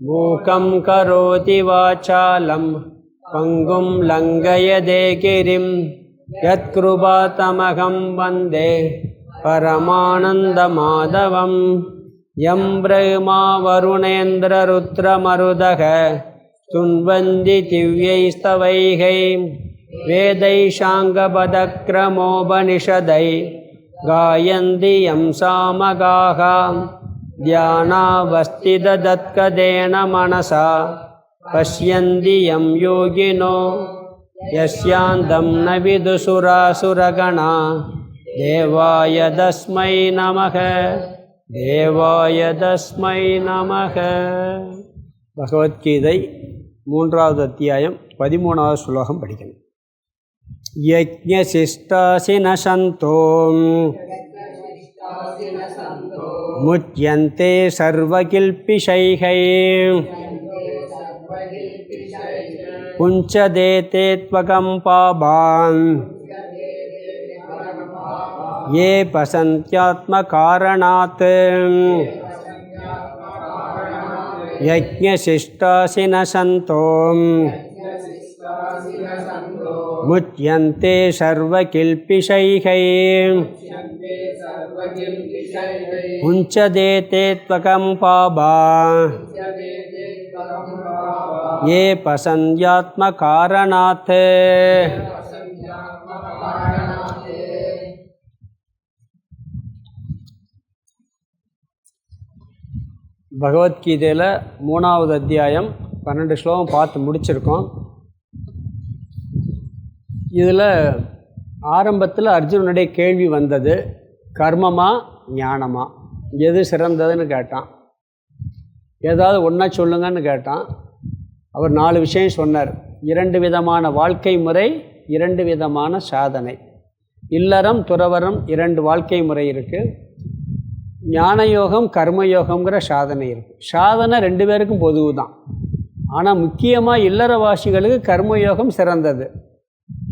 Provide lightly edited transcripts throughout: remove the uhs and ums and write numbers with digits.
மூகம் கரோதி வாசாலம் பங்கும் லங்கயதே கிரிம் யத்கிருபாதமகம் வந்தே பரமானந்த மாதவம். யம் பிரம்மா வருணேந்திர ருத்ரமருதக துன்வந்தி திவ்யைஸ்தவைகை வேதைஷாங்கபதக்ரமோபனிஷதை காயந்தி யம் சாமகாஹ தியானாவஸ்திததத்கதேன மனசா பஷ்யந்தி யம் யோகினோ யஸ்யாந்தம் ந விதுசுராசுரகணா தேவாய தஸ்மை நமக தேவாய தஸ்மை நமக. பகவத்கீதை 3வது அத்தியாயம் 13வது ஸ்லோகம் படிக்கணும். யஜ்ஞசிஷ்டாசின சந்தோ முச்யந்தே சர்வகில்பிஷைஹை புஞ்சதேதே த்வகம் பாபான் ये पसन्त्यात्मकारणात् यज्ञशिष्टासिन सन्तो मुच्यन्ते सर्वकिल्पिषैः पुञ्चदेते त्वकं पाबा ये पसन्त्यात्मकारणात्. பகவத்கீதையில் 3வது அத்தியாயம் 12 ஸ்லோகம் பார்த்து முடிச்சிருக்கோம். இதில் ஆரம்பத்தில் அர்ஜுனனுடைய கேள்வி வந்தது, கர்மமா ஞானமா எது சிறந்ததுன்னு கேட்டான். ஏதாவது ஒன்றா சொல்லுங்கன்னு கேட்டான். அவர் 4 விஷயம் சொன்னார். 2 விதமான வாழ்க்கை முறை, 2 விதமான சாதனை. இல்லறம் துறவரம் 2 வாழ்க்கை முறை இருக்குது. ஞானயோகம் கர்மயோகங்கிற சாதனை இருக்குது. சாதனை 2 பேருக்கும் பொதுவு தான். ஆனால் முக்கியமாக இல்லறவாசிகளுக்கு கர்மயோகம் சிறந்தது,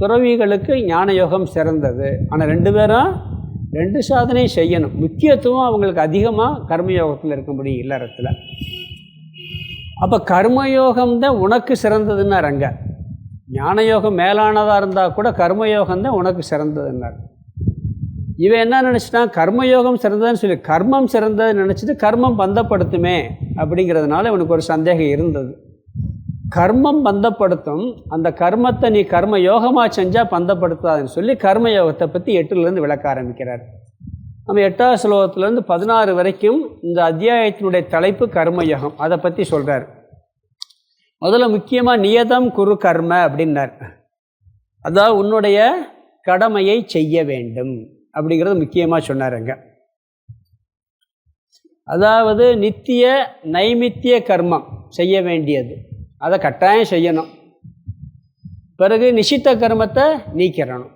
துறவிகளுக்கு ஞானயோகம் சிறந்தது. ஆனால் 2 பேரும் 2 சாதனையும் செய்யணும். முக்கியத்துவம் அவங்களுக்கு அதிகமாக கர்மயோகத்தில் இருக்க முடியும் இல்லறத்தில். அப்போ கர்மயோகம்தான் உனக்கு சிறந்ததுன்னார். அங்கே ஞானயோகம் மேலானதாக இருந்தால் கூட கர்மயோகம்தான் உனக்கு சிறந்ததுன்னார். இவன் என்ன நினச்சிட்டான், கர்மயோகம் சிறந்ததுன்னு சொல்லி கர்மம் சிறந்ததுன்னு நினச்சிட்டு கர்மம் பந்தப்படுத்துமே அப்படிங்கிறதுனால இவனுக்கு ஒரு சந்தேகம் இருந்தது. கர்மம் பந்தப்படுத்தும், அந்த கர்மத்தை நீ கர்ம யோகமாக செஞ்சால் பந்தப்படுத்தாதுன்னு சொல்லி கர்மயோகத்தை பற்றி 8லேருந்து விளக்க ஆரம்பிக்கிறார். நம்ம 8வது ஸ்லோகத்துலேருந்து 16 வரைக்கும் இந்த அத்தியாயத்தினுடைய தலைப்பு கர்மயோகம். அதை பற்றி சொல்கிறார். முதல்ல முக்கியமாக நியதம் குரு கர்ம அப்படின்னார். அதாவது உன்னுடைய கடமையை செய்ய வேண்டும் அப்படிங்கிறது முக்கியமாக சொன்னாருங்க. அதாவது நித்திய நைமித்திய கர்மம் செய்ய வேண்டியது, அதை கட்டாயம் செய்யணும். பிறகு நிஷித்த கர்மத்தை நீக்கிறணும்.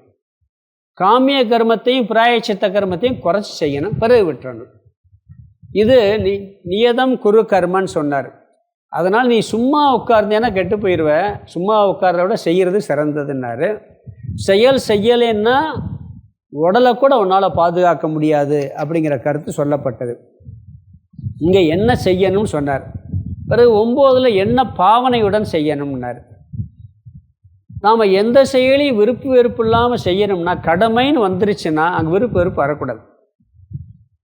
காமிய கர்மத்தையும் பிராயச்சித்த கர்மத்தையும் குறைச்சி செய்யணும், பிறகு விட்டுறணும். இது நியதம் குரு கர்மன்னு சொன்னார். அதனால் நீ சும்மா உட்கார்ந்தேன்னா கெட்டு போயிடுவ, சும்மா உட்கார்றத விட செய்கிறது சிறந்ததுன்னாரு. செய்யலைன்னா உடலை கூட உன்னால் பாதுகாக்க முடியாது அப்படிங்கிற கருத்து சொல்லப்பட்டது. இங்கே என்ன செய்யணும்னு சொன்னார். பிறகு 9ல் என்ன பாவனையுடன் செய்யணும்னார். நாம் எந்த செயலையும் விருப்பு வெறுப்பு இல்லாமல் செய்யணும்னா, கடமைன்னு வந்துருச்சுன்னா அங்கே விருப்பு வெறுப்பு வரக்கூடாது.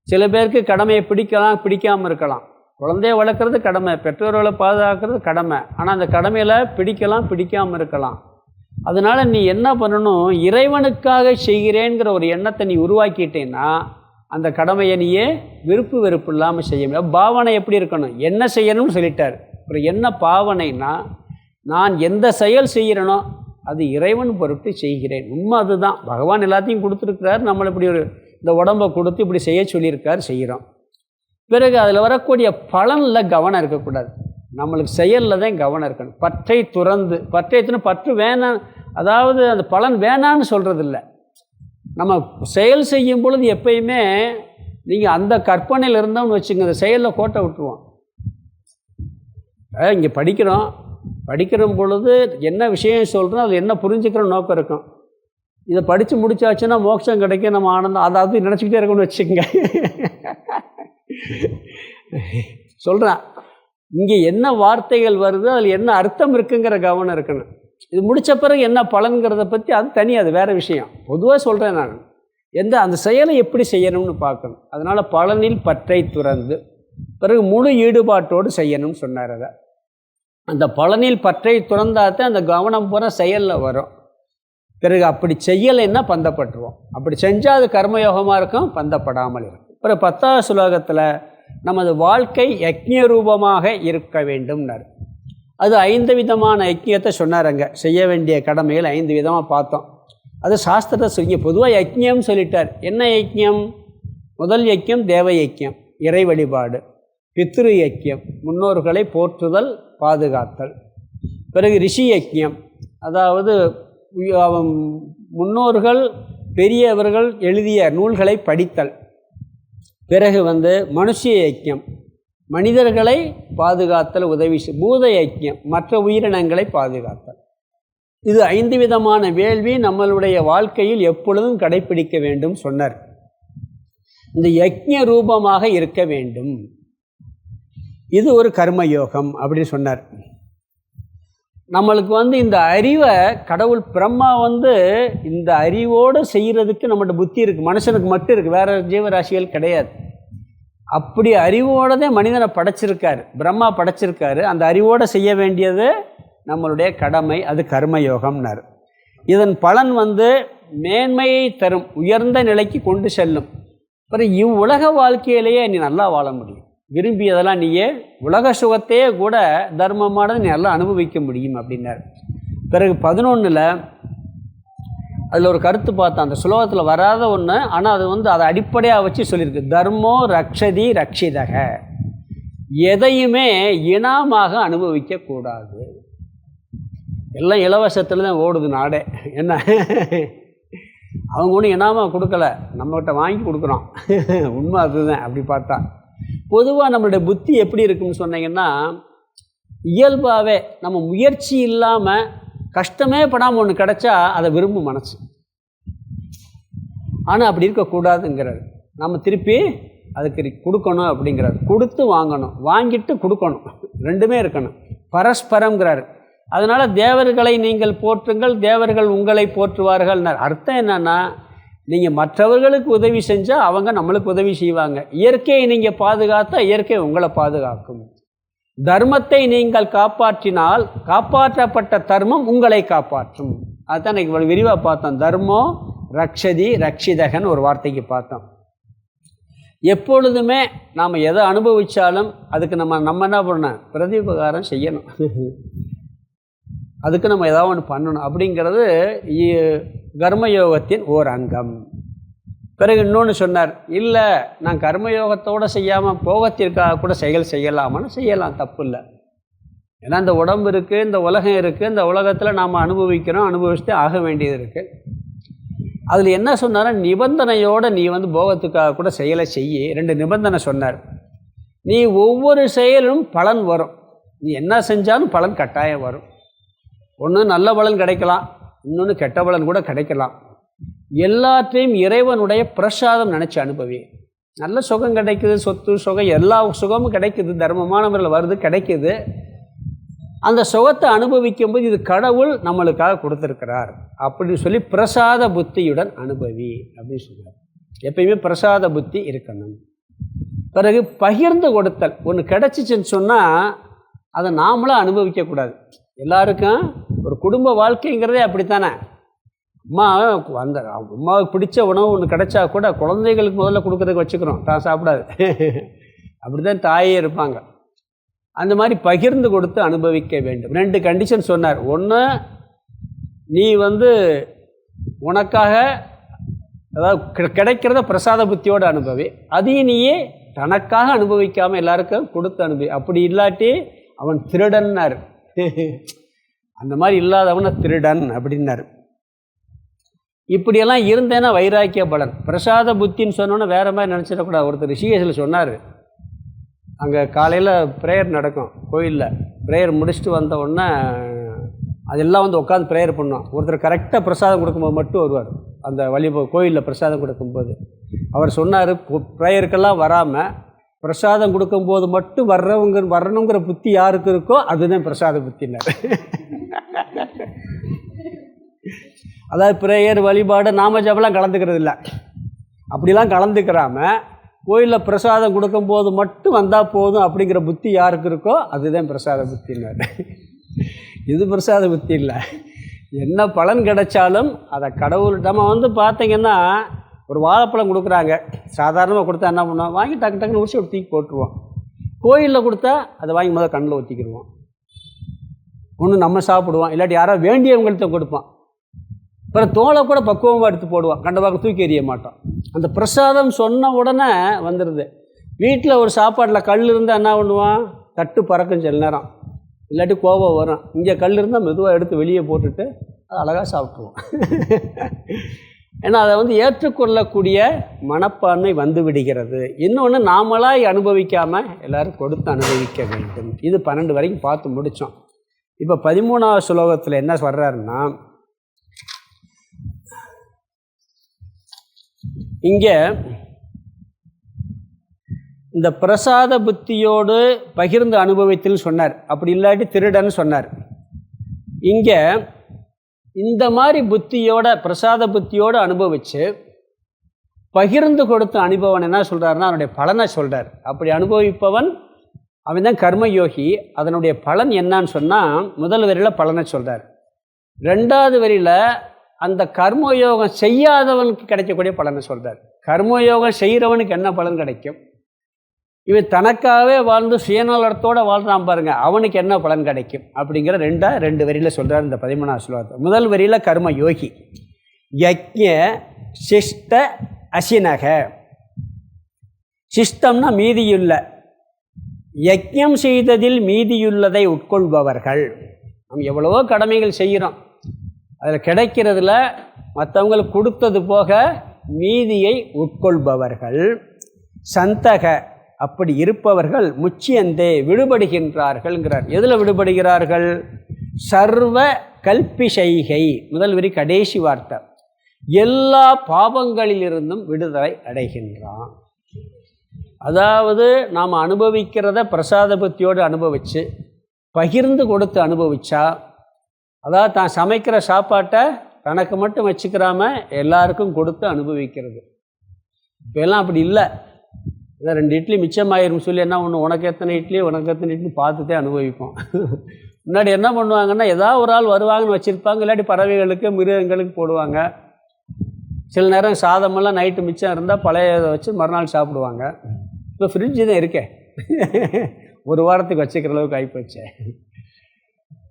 சில பேருக்கு கடமையை பிடிக்கலாம், பிடிக்காமல் இருக்கலாம். குழந்தைய வளர்க்குறது கடமை, பெற்றோர்களை பாதுகாக்கிறது கடமை. ஆனால் அந்த கடமையில் பிடிக்கலாம், பிடிக்காமல் இருக்கலாம். அதனால் நீ என்ன பண்ணணும், இறைவனுக்காக செய்கிறேங்கிற ஒரு எண்ணத்தை நீ உருவாக்கிட்டேன்னா அந்த கடமையை நீயே விருப்பு வெறுப்பு இல்லாமல் செய்ய முடியும். பாவனை எப்படி இருக்கணும், என்ன செய்யணும்னு சொல்லிட்டார். அப்புறம் என்ன பாவனைனா, நான் எந்த செயல் செய்கிறேனோ அது இறைவன் பொருட்டு செய்கிறேன். உண்மை அதுதான். பகவான் எல்லாத்தையும் கொடுத்துருக்கிறார். நம்மளை இப்படி ஒரு இந்த உடம்பை கொடுத்து இப்படி செய்ய சொல்லியிருக்கார், செய்கிறோம். பிறகு அதில் வரக்கூடிய பலனில் கவனம் இருக்கக்கூடாது, நம்மளுக்கு செயலில் தான் கவனம் இருக்கணும். பற்றை துறந்து, பற்று வேணாம், அதாவது அந்த பலன் வேணான்னு சொல்கிறது இல்லை. நம்ம செயல் செய்யும் பொழுது எப்பயுமே நீங்கள் அந்த கற்பனையில் இருந்தோம்னு வச்சுங்க, அந்த செயலில் கோட்டை விட்டுருவோம். இங்கே படிக்கிற பொழுது என்ன விஷயம் சொல்கிறோம், அது என்ன புரிஞ்சுக்கிற நோக்கம் இருக்கும். இதை படித்து முடிச்சாச்சுன்னா மோட்சம் கிடைக்கும், நம்ம ஆனந்தம், அதாவது நினச்சிக்கிட்டே இருக்கணும்னு வச்சுக்கோங்க. சொல்கிறேன், இங்கே என்ன வார்த்தைகள் வருது, அதில் என்ன அர்த்தம் இருக்குங்கிற கவனம் இருக்கணும். இது முடித்த பிறகு என்ன பலன்கிறத பற்றி அது தனி, அது வேறு விஷயம். பொதுவாக சொல்கிறேன் நான், அந்த செயலை எப்படி செய்யணும்னு பார்க்கணும். அதனால் பலனில் பற்றை துறந்து பிறகு முழு ஈடுபாட்டோடு செய்யணும்னு சொன்னார். அதை அந்த பலனில் பற்றை துறந்தாத்தான் அந்த கவனம் பூரா செயலில் வரும். பிறகு அப்படி செய்யலைன்னா பந்தப்பட்டுருவோம். அப்படி செஞ்சால் அது கர்மயோகமாக இருக்கும், பந்தப்படாமல் இருக்கும். பிறகு 10வது ஸ்லோகத்தில் நமது வாழ்க்கை யக்ஞ ரூபமாக இருக்க வேண்டும்னார். அது 5 விதமான யக்ஞத்தை சொன்னாருங்க. செய்ய வேண்டிய கடமைகள் 5 விதமாக பார்த்தோம். அது சாஸ்திரத்தை சொல்லி பொதுவாக யக்ஞம் சொல்லிட்டார். என்ன யக்ஞம்? முதல் யக்ஞம் தேவ யக்ஞம், இறை வழிபாடு. பித்ரு யக்ஞம், முன்னோர்களை போற்றுதல் பாதுகாத்தல். பிறகு ரிஷி யக்ஞம், அதாவது முன்னோர்கள் பெரியவர்கள் எழுதிய நூல்களை படித்தல். பிறகு மனுஷிய யக்ஞம், மனிதர்களை பாதுகாத்தல் உதவி. பூத யக்ஞம், மற்ற உயிரினங்களை பாதுகாத்தல். இது 5 விதமான வேள்வி நம்மளுடைய வாழ்க்கையில் எப்பொழுதும் கடைப்பிடிக்க வேண்டும் சொன்னார். இந்த யக்ஞ ரூபமாக இருக்க வேண்டும். இது ஒரு கர்மயோகம் அப்படின்னு சொன்னார். நம்மளுக்கு இந்த அறிவை கடவுள் பிரம்மா இந்த அறிவோடு செய்கிறதுக்கு நம்மகிட்ட புத்தி இருக்குது. மனுஷனுக்கு மட்டும் இருக்குது, வேறு ஜீவராசிகள் கிடையாது. அப்படி அறிவோடு மனிதனை படைச்சிருக்காரு, பிரம்மா படைச்சிருக்காரு. அந்த அறிவோடு செய்ய வேண்டியது நம்மளுடைய கடமை, அது கர்மயோகம்னார். இதன் பலன் மேன்மையை தரும், உயர்ந்த நிலைக்கு கொண்டு செல்லும். அப்புறம் இவ்வுலக வாழ்க்கையிலேயே நீ நல்லா வாழ முடியும். விரும்பியதெல்லாம் நீயே உலக சுகத்தையே கூட தர்மமானது நீ நல்லா அனுபவிக்க முடியும் அப்படின்னார். பிறகு 11ல் அதில் ஒரு கருத்து பார்த்தா, அந்த ஸ்லோகத்தில் வராத ஒன்று, ஆனால் அது அதை அடிப்படையாக வச்சு சொல்லியிருக்கு. தர்மோ ரக்ஷதி ரக்ஷிதக, எதையுமே இனாமாக அனுபவிக்கக்கூடாது. எல்லாம் இலவசத்தில் தான் ஓடுது நாடே. என்ன, அவங்க ஒன்றும் இனாமாக கொடுக்கல, நம்மகிட்ட வாங்கி கொடுக்குறோம். உண்மை அதுதான். அப்படி பார்த்தா பொதுவாக நம்மளுடைய புத்தி எப்படி இருக்குன்னு சொன்னீங்கன்னா, இயல்பாகவே நம்ம முயற்சி இல்லாமல் கஷ்டமே படாமல் ஒன்று கிடச்சா அதை விரும்பும் மனசு. ஆனால் அப்படி இருக்கக்கூடாதுங்கிறார். நம்ம திருப்பி அதுக்கு கொடுக்கணும் அப்படிங்கிறார். கொடுத்து வாங்கணும், வாங்கிட்டு கொடுக்கணும், ரெண்டுமே இருக்கணும், பரஸ்பரம்ங்கிறார். அதனால் தேவர்களை நீங்கள் போற்றுங்கள், தேவர்கள் உங்களை போற்றுவார்கள்னார். அர்த்தம் என்னன்னா, நீங்கள் மற்றவர்களுக்கு உதவி செஞ்சால் அவங்க நம்மளுக்கு உதவி செய்வாங்க. இயற்கையை நீங்கள் பாதுகாத்தா இயற்கை உங்களை பாதுகாக்கும். தர்மத்தை நீங்கள் காப்பாற்றினால் காப்பாற்றப்பட்ட தர்மம் உங்களை காப்பாற்றும். அதுதான் இன்றைக்கி விரிவாக பார்த்தோம். தர்மோ ரக்ஷதி ரக்ஷிதகன் ஒரு வார்த்தைக்கு பார்த்தோம். எப்பொழுதுமே நாம் எதை அனுபவித்தாலும் அதுக்கு நம்ம என்ன பண்ணணும்? பிரதிபகாரம் செய்யணும். அதுக்கு நம்ம ஏதாவது ஒன்று பண்ணணும். அப்படிங்கிறது கர்மயோகத்தின் ஓர் அங்கம். பிறகு இன்னொன்று சொன்னார், இல்லை நான் கர்மயோகத்தோடு செய்யாமல் போகத்திற்காக கூட செயல் செய்யலாமான்னு செய்யலாம், தப்பு இல்லை. ஏன்னா இந்த உடம்பு இருக்குது, இந்த உலகம் இருக்குது, இந்த உலகத்தில் நாம் அனுபவிக்கிறோம், அனுபவிச்சுட்டு ஆக வேண்டியது இருக்குது. அதில் என்ன சொன்னார்? நிபந்தனையோடு நீ போகத்துக்காக கூட செயலை செய்ய. 2 நிபந்தனை சொன்னார். நீ ஒவ்வொரு செயலும் பலன் வரும், நீ என்ன செஞ்சாலும் பலன் கட்டாயம் வரும். ஒன்று நல்ல பலன் கிடைக்கலாம், இன்னொன்று கெட்ட பலன் கூட கிடைக்கலாம். எல்லாத்தையும் இறைவனுடைய பிரசாதம் நினச்சி அனுபவி. நல்ல சுகம் கிடைக்குது, சொத்து சுகம் எல்லா சுகமும் கிடைக்குது, தர்மமானவர்கள் வருது கிடைக்குது. அந்த சுகத்தை அனுபவிக்கும்போது இது கடவுள் நம்மளுக்காக கொடுத்துருக்கிறார் அப்படின்னு சொல்லி பிரசாத புத்தியுடன் அனுபவி அப்படின்னு சொல்கிறார். எப்பயுமே பிரசாத புத்தி இருக்கணும். பிறகு பகிர்ந்து கொடுத்தல். ஒன்று கிடைச்சிச்சுன்னு சொன்னால் அதை நாமளாக அனுபவிக்கக்கூடாது. எல்லாருக்கும் ஒரு குடும்ப வாழ்க்கைங்கிறதே அப்படித்தானே. அம்மாவுக்கு பிடிச்ச உணவு ஒன்று கிடைச்சா கூட குழந்தைகளுக்கு முதல்ல கொடுக்குறதுக்கு வச்சுக்கிறோம், தான் சாப்பிடாது. அப்படி தான் தாயே இருப்பாங்க. அந்த மாதிரி பகிர்ந்து கொடுத்து அனுபவிக்க வேண்டும். 2 கண்டிஷன் சொன்னார். ஒன்று, நீ உனக்காக அதாவது கிடைக்கிறத பிரசாத புத்தியோடு அனுபவி. அதையும் நீயே தனக்காக அனுபவிக்காமல் எல்லாருக்கும் கொடுத்து அனுபவி. அப்படி இல்லாட்டி அவன் திருடன்னார். அந்த மாதிரி இல்லாதவன திருடன் அப்படின்னாரு. இப்படியெல்லாம் இருந்தேன்னா வைராக்கிய பலன். பிரசாத புத்தின்னு சொன்னோன்னே வேறு மாதிரி நினச்சிடக்கூடாது. ஒருத்தர் ரிஷிகேஷில் சொன்னார், அங்கே காலையில் ப்ரேயர் நடக்கும் கோயிலில். ப்ரேயர் முடிச்சுட்டு வந்த உடனே அதெல்லாம் உட்காந்து ப்ரேயர் பண்ணோம். ஒருத்தர் கரெக்டாக பிரசாதம் கொடுக்கும்போது மட்டும் வருவார். அந்த கோயிலில் பிரசாதம் கொடுக்கும்போது அவர் சொன்னார், ப்ரேயருக்கெல்லாம் வராமல் பிரசாதம் கொடுக்கும்போது மட்டும் வரணுங்கிற புத்தி யாருக்கு இருக்கோ அதுதான் பிரசாத புத்தினார். அதாவது பிரேயர் வழிபாடு நாம ஜபம்லாம் கலந்துக்கிறது இல்லை. அப்படிலாம் கலந்துக்கிறாம கோயிலில் பிரசாதம் கொடுக்கும்போது மட்டும் வந்தால் போதும் அப்படிங்கிற புத்தி யாருக்கு இருக்கோ அதுதான் பிரசாத புத்தினார். இது பிரசாத புத்தி இல்லை. என்ன பலன் கிடைச்சாலும் அதை கடவுள் நம்ம பார்த்திங்கன்னா ஒரு வாழைப்பழம் கொடுக்குறாங்க, சாதாரணமாக கொடுத்தா என்ன பண்ணுவோம், வாங்கி டக்கு டக்குன்னு உரிச்சு ஒரு தூக்கி போட்டுருவோம். கோயிலில் கொடுத்தா அதை வாங்கி முதல்ல கண்ணில் ஊற்றிக்கிடுவோம். ஒன்று நம்ம சாப்பிடுவோம், இல்லாட்டி யாராவது வேண்டியவங்கள்ட்ட கொடுப்போம். அப்புறம் தோலை கூட பக்குவமாக எடுத்து போடுவோம், கண்டபாக தூக்கி எறிய மாட்டோம். அந்த பிரசாதம் சொன்ன உடனே வந்துடுது. வீட்டில் ஒரு சாப்பாட்டில் கல் இருந்தால் என்ன பண்ணுவான், தட்டு பறக்கும் சில நேரம், இல்லாட்டி கோபம் வரும். இங்கே கல் இருந்தால் மெதுவாக எடுத்து வெளியே போட்டுட்டு அதை அழகாக சாப்பிட்ருவோம். ஏன்னா அதை ஏற்றுக்கொள்ளக்கூடிய மனப்பான்மை வந்து விடுகிறது. இன்னொன்று நாமளாய் அனுபவிக்காமல் எல்லோரும் கொடுத்து அனுபவிக்க வேண்டும். இது 12 வரைக்கும் பார்த்து முடித்தோம். இப்போ 13வது ஸ்லோகத்தில் என்ன சொல்கிறாருன்னா, இங்கே இந்த பிரசாத புத்தியோடு பகிர்ந்து அனுபவித்தில் சொன்னார், அப்படி இல்லாட்டி திருடன் சொன்னார். இங்கே இந்த மாதிரி புத்தியோட பிரசாத புத்தியோடு அனுபவித்து பகிர்ந்து கொடுத்த அனுபவன் என்ன சொல்கிறாருன்னா அவனுடைய பலனை சொல்கிறார். அப்படி அனுபவிப்பவன் அவன் தான் கர்மயோகி. அதனுடைய பலன் என்னான்னு சொன்னால் முதல் வரியில் பலனை சொல்கிறார். 2வது வரியில் அந்த கர்மயோகம் செய்யாதவனுக்கு கிடைக்கக்கூடிய பலனை சொல்கிறார். கர்மயோகம் செய்கிறவனுக்கு என்ன பலன் கிடைக்கும், இவன் தனக்காகவே வாழ்ந்து சுயநலத்தோடு வாழ்றான் பாருங்க, அவனுக்கு என்ன பலன் கிடைக்கும் அப்படிங்கிற 2 வரியில் சொல்கிறார் இந்த 13வது ஸ்லோகத்தை. முதல் வரியில் கர்ம யோகி யக்ஞ சிஷ்ட அசினக. சிஷ்டம்னா மீதியுள்ள, யக்ஞம் செய்ததில் மீதியுள்ளதை உட்கொள்பவர்கள். நம்ம எவ்வளவோ கடமைகள் செய்கிறோம், அதில் கிடைக்கிறதுல மற்றவங்களுக்கு கொடுத்தது போக மீதியை உட்கொள்பவர்கள். சந்தக அப்படி இருப்பவர்கள் முச்சியந்தே விடுபடுகின்றார்கள்ங்கிறார். எதில் விடுபடுகிறார்கள், சர்வ கல்பிஷைகை. முதல் வரி கடைசி வார்த்தை, எல்லா பாவங்களிலிருந்தும் விடுதலை அடைகின்றான். அதாவது நாம் அனுபவிக்கிறத பிரசாத புத்தியோடு அனுபவித்து பகிர்ந்து கொடுத்து அனுபவித்தா, அதாவது தான் சமைக்கிற சாப்பாட்டை தனக்கு மட்டும் வச்சுக்கிறாம எல்லாருக்கும் கொடுத்து அனுபவிக்கிறது. இப்போ எல்லாம் அப்படி இல்லை. இதை 2 இட்லி மிச்சமாயிரும் சொல்லி என்ன பண்ணுவோம், உனக்கு எத்தனை இட்லி பார்த்துட்டே அனுபவிப்போம். முன்னாடி என்ன பண்ணுவாங்கன்னா ஏதாவது ஒரு ஆள் வருவாங்கன்னு வச்சுருப்பாங்க, இல்லாட்டி பறவைகளுக்கு மிருகங்களுக்கு போடுவாங்க. சில நேரம் சாதமெல்லாம் நைட்டு மிச்சம் இருந்தால் பழைய வச்சு மறுநாள் சாப்பிடுவாங்க. இப்போ ஃப்ரிட்ஜு தான் இருக்கே, ஒரு வாரத்துக்கு வச்சுக்கிற அளவுக்கு ஆகிப்போச்சு.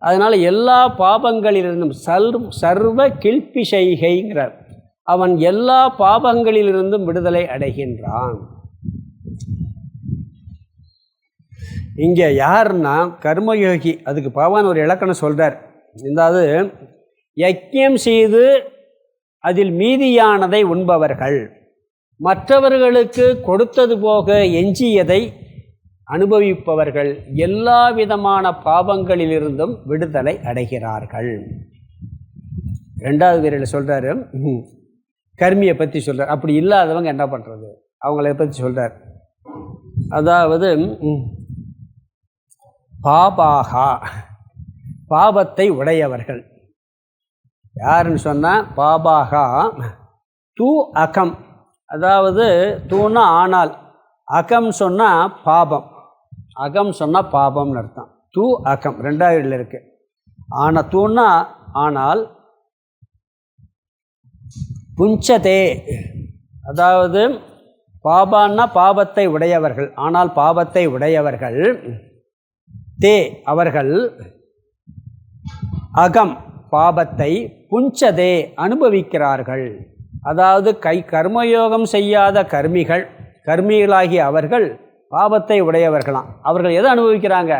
அதனால் எல்லா பாபங்களிலிருந்தும் சர்வ கில்பிஷைகைங்கிறார். அவன் எல்லா பாபங்களிலிருந்தும் விடுதலை அடைகின்றான். இங்கே யாருன்னா கர்மயோகி. அதுக்கு பகவான் ஒரு இலக்கணம் சொல்கிறார். இதாவது யக்ஞம் செய்து அதில் மீதியானதை உண்பவர்கள், மற்றவர்களுக்கு கொடுத்தது போக எஞ்சியதை அனுபவிப்பவர்கள் எல்லா விதமான பாவங்களிலிருந்தும் விடுதலை அடைகிறார்கள். 2வது வரியில் சொல்கிறாரு, கர்மியை பற்றி சொல்கிறார். அப்படி இல்லாதவங்க என்ன பண்ணுறது, அவங்கள பற்றி சொல்கிறார். அதாவது பாபாகா பாபத்தை உடையவர்கள். யாருன்னு சொன்னால் பாபாகா தூ அகம். அதாவது தூன்னா ஆனால், அகம் சொன்னால் பாபம், அகம் சொன்னால் பாபம்னு அர்த்தம். தூ அகம் 2வது இருக்குது. ஆனால் தூன்னா ஆனால், புஞ்சதே அதாவது பாபான்னா பாபத்தை உடையவர்கள், ஆனால் பாபத்தை உடையவர்கள். தே அவர்கள், அகம் பாபத்தை, புஞ்சதே அனுபவிக்கிறார்கள். அதாவது கர்மயோகம் செய்யாத கர்மிகளாகிய அவர்கள் பாபத்தை உடையவர்களாம். அவர்கள் எதை அனுபவிக்கிறாங்க,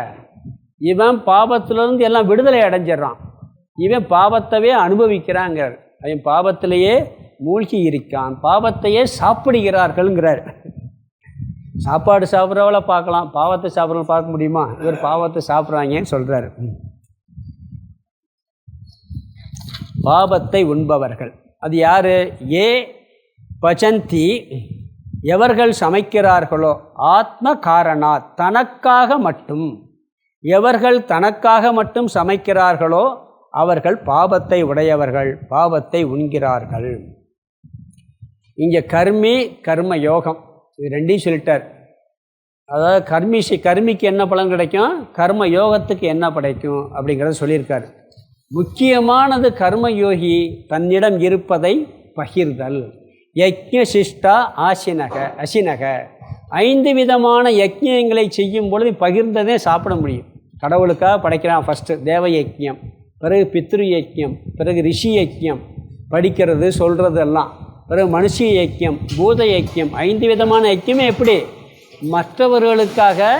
இவன் பாபத்திலிருந்து எல்லாம் விடுதலை அடைஞ்சிடறான், இவன் பாவத்தவே அனுபவிக்கிறாங்க, அவன் பாவத்திலேயே மூழ்கி இருக்கான், பாவத்தையே சாப்பிடுகிறார்கள்ங்கிறார். சாப்பாடு சாப்பிட்றவளை பார்க்கலாம், பாவத்தை சாப்பிட்றவளை பார்க்க முடியுமா? இவர் பாவத்தை சாப்பிட்றாங்கன்னு சொல்கிறார். பாவத்தை உண்பவர்கள் அது யார்? ஏ பச்சந்தி எவர்கள் சமைக்கிறார்களோ ஆத்ம காரணா, தனக்காக மட்டும், எவர்கள் தனக்காக மட்டும் சமைக்கிறார்களோ அவர்கள் பாபத்தை உடையவர்கள், பாவத்தை உண்கிறார்கள். இங்கே கர்மி கர்ம யோகம் இது ரெண்டையும் சொல்லிட்டார். அதாவது கர்மிக்கு என்ன பலன் கிடைக்கும், கர்ம யோகத்துக்கு என்ன கிடைக்கும் அப்படிங்கிறத சொல்லியிருக்கார். முக்கியமானது கர்மயோகி தன்னிடம் இருப்பதை பகிர்தல். யக்ஞ சிஷ்டா அசினக 5 விதமான யக்ஞங்களை செய்யும் பொழுது பகிர்ந்ததே சாப்பிட முடியும். கடவுளுக்காக படைக்கிறான். ஃபஸ்ட்டு தேவ யக்ஞம், பிறகு பித்ரு யக்ஞம், பிறகு ரிஷி யக்ஞம் படிக்கிறது சொல்கிறது எல்லாம், பிறகு மனுஷி யக்ஞம், பூத யக்ஞம். 5 விதமான யக்ஞமே எப்படி மற்றவர்களுக்காக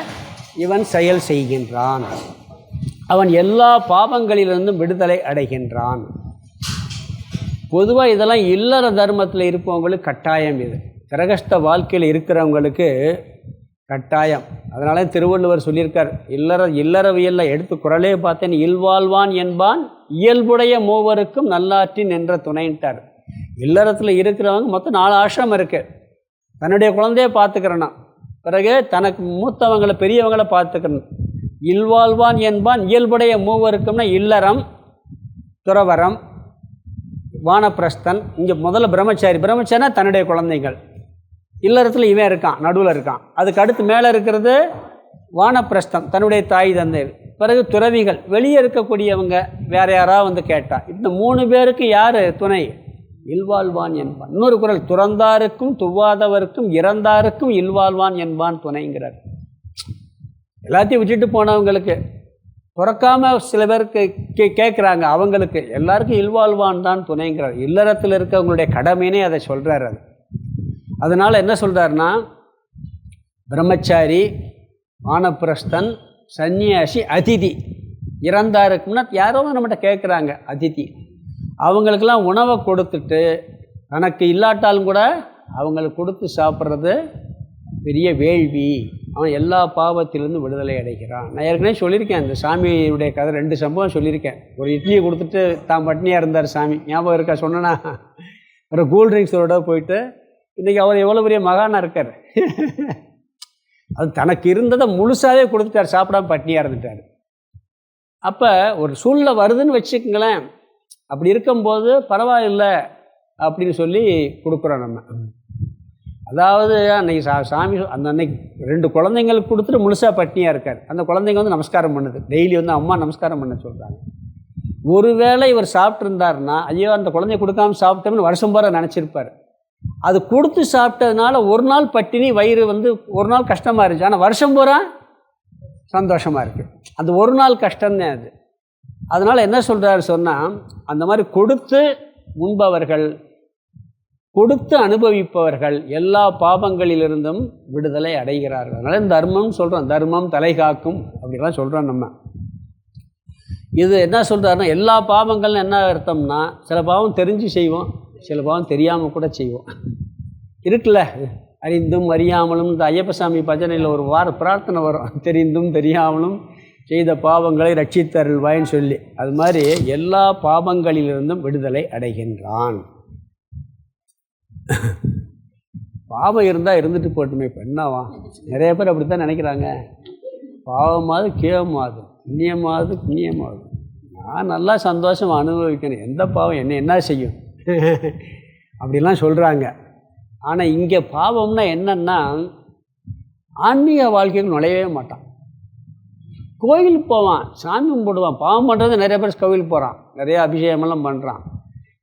இவன் செயல் செய்கின்றான். அவன் எல்லா பாவங்களிலிருந்தும் விடுதலை அடைகின்றான். பொதுவாக இதெல்லாம் இல்லற தர்மத்தில் இருப்பவங்களுக்கு கட்டாயம். இது கிரகஸ்த வாழ்க்கையில் இருக்கிறவங்களுக்கு கட்டாயம். அதனால திருவள்ளுவர் சொல்லியிருக்கார், இல்லறவியலில் எடுத்து குறளே பார்த்தேன், இல்வாழ்வான் என்பான் இயல்புடைய மூவருக்கும் நல்லாற்றின் என்ற துணைன்ட்டார். இல்லறத்தில் இருக்கிறவங்க மொத்தம் 4 ஆசிரமம் இருக்குது. தன்னுடைய குழந்தைய பார்த்துக்கிறனா, பிறகு தனக்கு மூத்தவங்களை பெரியவங்களை பார்த்துக்கணும். இல்வாழ்வான் என்பான் இயல்புடைய மூவருக்கும்னா இல்லறம், துறவரம், வானப்பிரஸ்தன். இங்கே முதல்ல பிரம்மச்சாரினா தன்னுடைய குழந்தைகள். இல்லறத்தில் இவன் இருக்கான், நடுவில் இருக்கான். அதுக்கு அடுத்து மேலே இருக்கிறது வானப்பிரஸ்தம், தன்னுடைய தாய் தந்தை. பிறகு துறவிகள், வெளியே இருக்கக்கூடியவங்க, வேறு யாராவது வந்து கேட்டால். இந்த 3 பேருக்கு யார் துணை, இல்வாழ்வான் என்பான். இன்னொரு குறள், துறந்தாருக்கும் துவாதவருக்கும் இறந்தாருக்கும் இல்வாழ்வான் என்பான் துணைங்கிறார். எல்லாத்தையும் விட்டுட்டு போனவங்களுக்கு, துறக்காமல் சில பேருக்கு கேட்குறாங்க, அவங்களுக்கு எல்லாருக்கும் இல்வாழ்வான் தான் துணைங்கிறார். இல்லறத்தில் இருக்கவங்களுடைய கடமைனே அதை சொல்கிறார். அது அதனால் என்ன சொல்கிறாருன்னா, பிரம்மச்சாரி, வானப்பிரஸ்தன், சன்னியாசி, அதிதி. இறந்தாருக்குன்னா யாரோ நம்மகிட்ட கேட்குறாங்க, அதிதி. அவங்களுக்கெல்லாம் உணவை கொடுத்துட்டு தனக்கு இல்லாட்டாலும் கூட அவங்களுக்கு கொடுத்து சாப்பிட்றது பெரிய வேள்வி. அவன் எல்லா பாவத்திலிருந்து விடுதலை அடைகிறான். நான் ஏற்கனவே சொல்லியிருக்கேன், இந்த சாமியுடைய கதை 2 சம்பவம் சொல்லியிருக்கேன். ஒரு இட்லியை கொடுத்துட்டு தான் பட்னியாக இருந்தார் சாமி, ஞாபகம் இருக்கா? சொன்னேன்னா, ஒரு கூல் ட்ரிங்க்ஸோட போயிட்டு இன்றைக்கி அவர் எவ்வளோ பெரிய மகானாக இருக்கார். அது தனக்கு இருந்ததை முழுசாகவே கொடுத்துட்டார், சாப்பிடாம பட்னியாக இருந்துட்டார். அப்போ ஒரு சூழ்நிலை வருதுன்னு வச்சுக்கங்களேன், அப்படி இருக்கும்போது பரவாயில்லை அப்படின்னு சொல்லி கொடுக்குறோம் நம்ம. அதாவது அன்றைக்கி சாமி அந்த அன்னைக்கு 2 குழந்தைங்களுக்கு கொடுத்துட்டு முழுசாக பட்னியாக இருக்கார். அந்த குழந்தைங்க வந்து நமஸ்காரம் பண்ணுது, டெய்லி வந்து அம்மா நமஸ்காரம் பண்ண சொல்கிறாங்க. ஒருவேளை இவர் சாப்பிட்ருந்தாருன்னா, ஐயோ அந்த குழந்தைய கொடுக்காமல் சாப்பிட்டோம்னு வருஷம் போகிற நினச்சிருப்பார். அது கொடுத்து சாப்பிட்டதுனால ஒரு நாள் பட்டினி, வயிறு வந்து ஒரு நாள் கஷ்டமாக இருந்துச்சு, ஆனால் வருஷம் பூரா சந்தோஷமாக இருக்குது. அந்த ஒரு நாள் கஷ்டம்தான் அது. அதனால் என்ன சொல்கிறாரு சொன்னால், அந்த மாதிரி கொடுத்து உண்பவர்கள், கொடுத்து அனுபவிப்பவர்கள் எல்லா பாவங்களிலிருந்தும் விடுதலை அடைகிறார்கள். அதனால் தர்மம் சொல்கிறோம், தர்மம் தலை காக்கும் அப்படிலாம் சொல்கிறோம் நம்ம. இது என்ன சொல்கிறாருன்னா, எல்லா பாவங்கள்னு என்ன அர்த்தம்னா, சில பாவம் தெரிஞ்சு செய்வோம், சில பாவம் தெரியாமல் கூட செய்வோம். இருக்குல்ல, அறிந்தும் அறியாமலும். இந்த ஐயப்பசாமி பஜனையில் ஒரு பிரார்த்தனை வரும், தெரிந்தும் தெரியாமலும் செய்த பாவங்களை ரட்சித்தருள்வாயின்னு சொல்லி. அது மாதிரி எல்லா பாவங்களிலிருந்தும் விடுதலை அடைகின்றான். பாவம் இருந்தால் இருந்துட்டு போட்டுமே, இப்போ என்னவா? நிறைய பேர் அப்படி தான் நினைக்கிறாங்க. பாவமாவது கீழமாவது, புண்ணியமாவது புண்ணியமாவது, நான் நல்லா சந்தோஷம் அனுபவிக்கணும், எந்த பாவம் என்ன செய்யும் அப்படிலாம் சொல்கிறாங்க. ஆனால் இங்கே பாவம்னா என்னன்னா, ஆன்மீக வாழ்க்கைக்கு நுழையவே மாட்டான். கோயிலுக்கு போவான், சாமி கும்பிடுவான், பாவம் பண்ணுறது நிறைய பேர் கோவிலுக்கு போகிறான், நிறைய அபிஷேகமெல்லாம் பண்ணுறான்.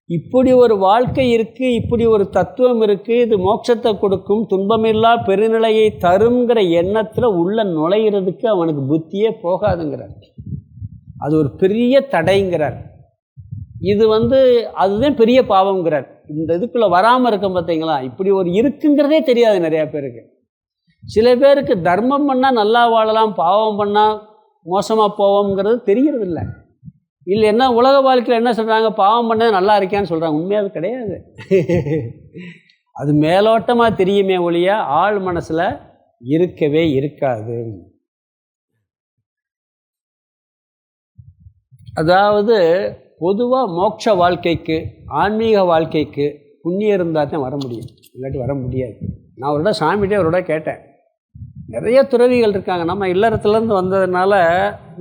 இப்படி ஒரு வாழ்க்கை இருக்குது, இப்படி ஒரு தத்துவம் இருக்குது, இது மோட்சத்தை கொடுக்கும், துன்பமில்லா பெருநிலையை தருங்கிற எண்ணத்தில் உள்ள நுழையிறதுக்கு அவனுக்கு புத்தியே போகாதுங்கிறார். அது ஒரு பெரிய தடைங்கிறார். இது அதுதான் பெரிய பாவங்கிறார். இந்த இதுக்குள்ளே வராமல் இருக்க பார்த்தீங்களா, இப்படி ஒரு இருக்குங்கிறதே தெரியாது நிறையா பேருக்கு. சில பேருக்கு தர்மம் பண்ணால் நல்லா வாழலாம், பாவம் பண்ணால் மோசமாக போவோங்கிறது தெரியறதில்லை. இல்லைன்னா உலக வாழ்க்கையில் என்ன சொல்கிறாங்க, பாவம் பண்ணது நல்லா இருக்கான்னு சொல்கிறாங்க. உண்மையாக அது கிடையாது. அது மேலோட்டமாக தெரியுமே ஒழிய ஆள் மனசில் இருக்கவே இருக்காது. அதாவது பொதுவாக மோட்ச வாழ்க்கைக்கு, ஆன்மீக வாழ்க்கைக்கு புண்ணியம் இருந்தால் தான் வர முடியும். இல்லாட்டி வர முடியாது. நான் ஒரு இடம் சாமிகிட்டே ஒரு இடம் கேட்டேன். நிறைய துறவிகள் இருக்காங்க. நம்ம இல்லறத்துலேருந்து வந்ததுனால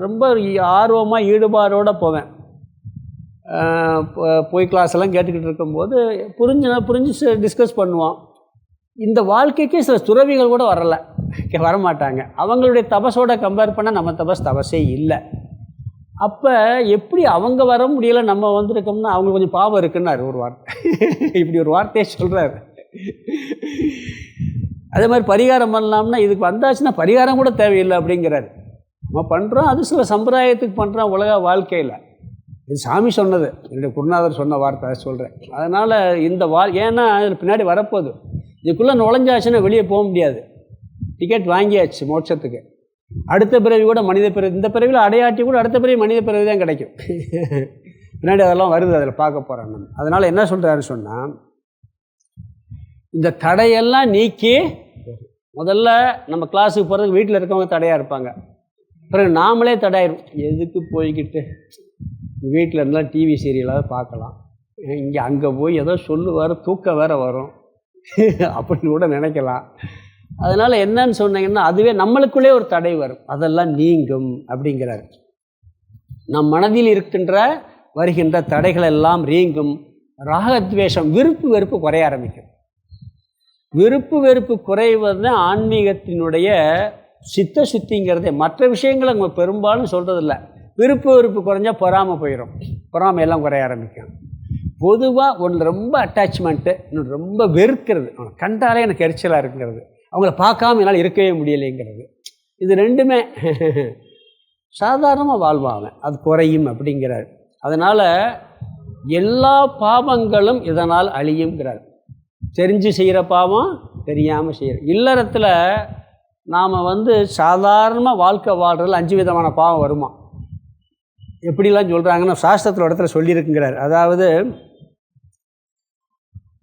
ரொம்ப ஆர்வமாக ஈடுபாடோடு போவேன். போய் கிளாஸ் எல்லாம் கேட்டுக்கிட்டு இருக்கும்போது புரிஞ்சு டிஸ்கஸ் பண்ணுவோம். இந்த வாழ்க்கைக்கே சில துறவிகள் கூட வரமாட்டாங்க. அவங்களுடைய தபஸோட கம்பேர் பண்ணால் நம்ம தபஸே இல்லை. அப்போ எப்படி அவங்க வர முடியலை, நம்ம வந்திருக்கோம்னா அவங்களுக்கு கொஞ்சம் பாவம் இருக்குன்னாரு ஒரு வார்த்தை. இப்படி ஒரு வார்த்தையை சொல்கிறார். அதே மாதிரி பரிகாரம் பண்ணலாம்னா இதுக்கு வந்தாச்சுன்னா பரிகாரம் கூட தேவையில்லை அப்படிங்கிறாரு. நம்ம பண்ணுறோம், அது சில சம்பிரதாயத்துக்கு பண்ணுறோம், உலக வாழ்க்கையில். இது சாமி சொன்னது, என்னுடைய குருநாதர் சொன்ன வார்த்தை, அதை சொல்கிறேன். அதனால் இந்த ஏன்னா அதில் பின்னாடி வரப்போகுது. இதுக்குள்ளே நுழைஞ்சாச்சுன்னா வெளியே போக முடியாது. டிக்கெட் வாங்கியாச்சு மோட்சத்துக்கு. அடுத்த பிறவி கூட மனித பிறவி, இந்த பிறவியில் அடையாட்டி கூட அடுத்த பிறவி மனித பிறவி தான் கிடைக்கும். பின்னாடி அதெல்லாம் வருது, அதில் பார்க்க போகிறோம் நம்ம. அதனால் என்ன சொல்கிறாருன்னு சொன்னால், இந்த தடையெல்லாம் நீக்கி முதல்ல நம்ம கிளாஸுக்கு போகிறதுக்கு வீட்டில் இருக்கவங்க தடையாக இருப்பாங்க. பிறகு நாமளே தடையாயிரும். எதுக்கு போய்கிட்டு வீட்டில் இருந்தால் டிவி சீரியலாவது பார்க்கலாம், இங்கே அங்கே போய் ஏதோ சொல்லுவார், தூக்கம் வேறு வரும் அப்படின்னு கூட நினைக்கலாம். அதனால் என்னன்னு சொன்னீங்கன்னா அதுவே நம்மளுக்குள்ளே ஒரு தடை வரும், அதெல்லாம் நீங்கும் அப்படிங்கிறார். நம் மனதில் வருகின்ற தடைகள் எல்லாம் நீங்கும். ராகத்வேஷம், விருப்பு வெறுப்பு குறைய ஆரம்பிக்கும். விருப்பு வெறுப்பு குறைவது ஆன்மீகத்தினுடைய சித்த சுத்திங்கிறதே. மற்ற விஷயங்களை நம்ம பெரும்பாலும் சொல்கிறதில்ல. விருப்பு வெறுப்பு குறைஞ்சா பொறாமை போயிடும், பொறாமையெல்லாம் குறைய ஆரம்பிக்கும். பொதுவாக ஒன்று ரொம்ப அட்டாச்மெண்ட்டு, இன்னொன்று ரொம்ப வெறுக்கிறது, அவனை கண்டாலே எனக்கு எரிச்சலாக இருக்குங்கிறது, அவங்கள பார்க்காம என்னால் இருக்கவே முடியலைங்கிறது. இது ரெண்டுமே சாதாரணமாக வாழ்வாங்க, அது குறையும் அப்படிங்கிறார். அதனால் எல்லா பாவங்களும் இதனால் அழியுங்கிறார். தெரிஞ்சு செய்கிற பாவம், தெரியாமல் செய்கிற. இல்லறத்தில் நாம் சாதாரணமாக வாழ்க்கை வாழ்கிறதுல 5 விதமான பாவம் வருமா. எப்படிலாம் சொல்கிறாங்கன்னா சாஸ்திரத்தில் இடத்துல சொல்லியிருக்குங்கிறார். அதாவது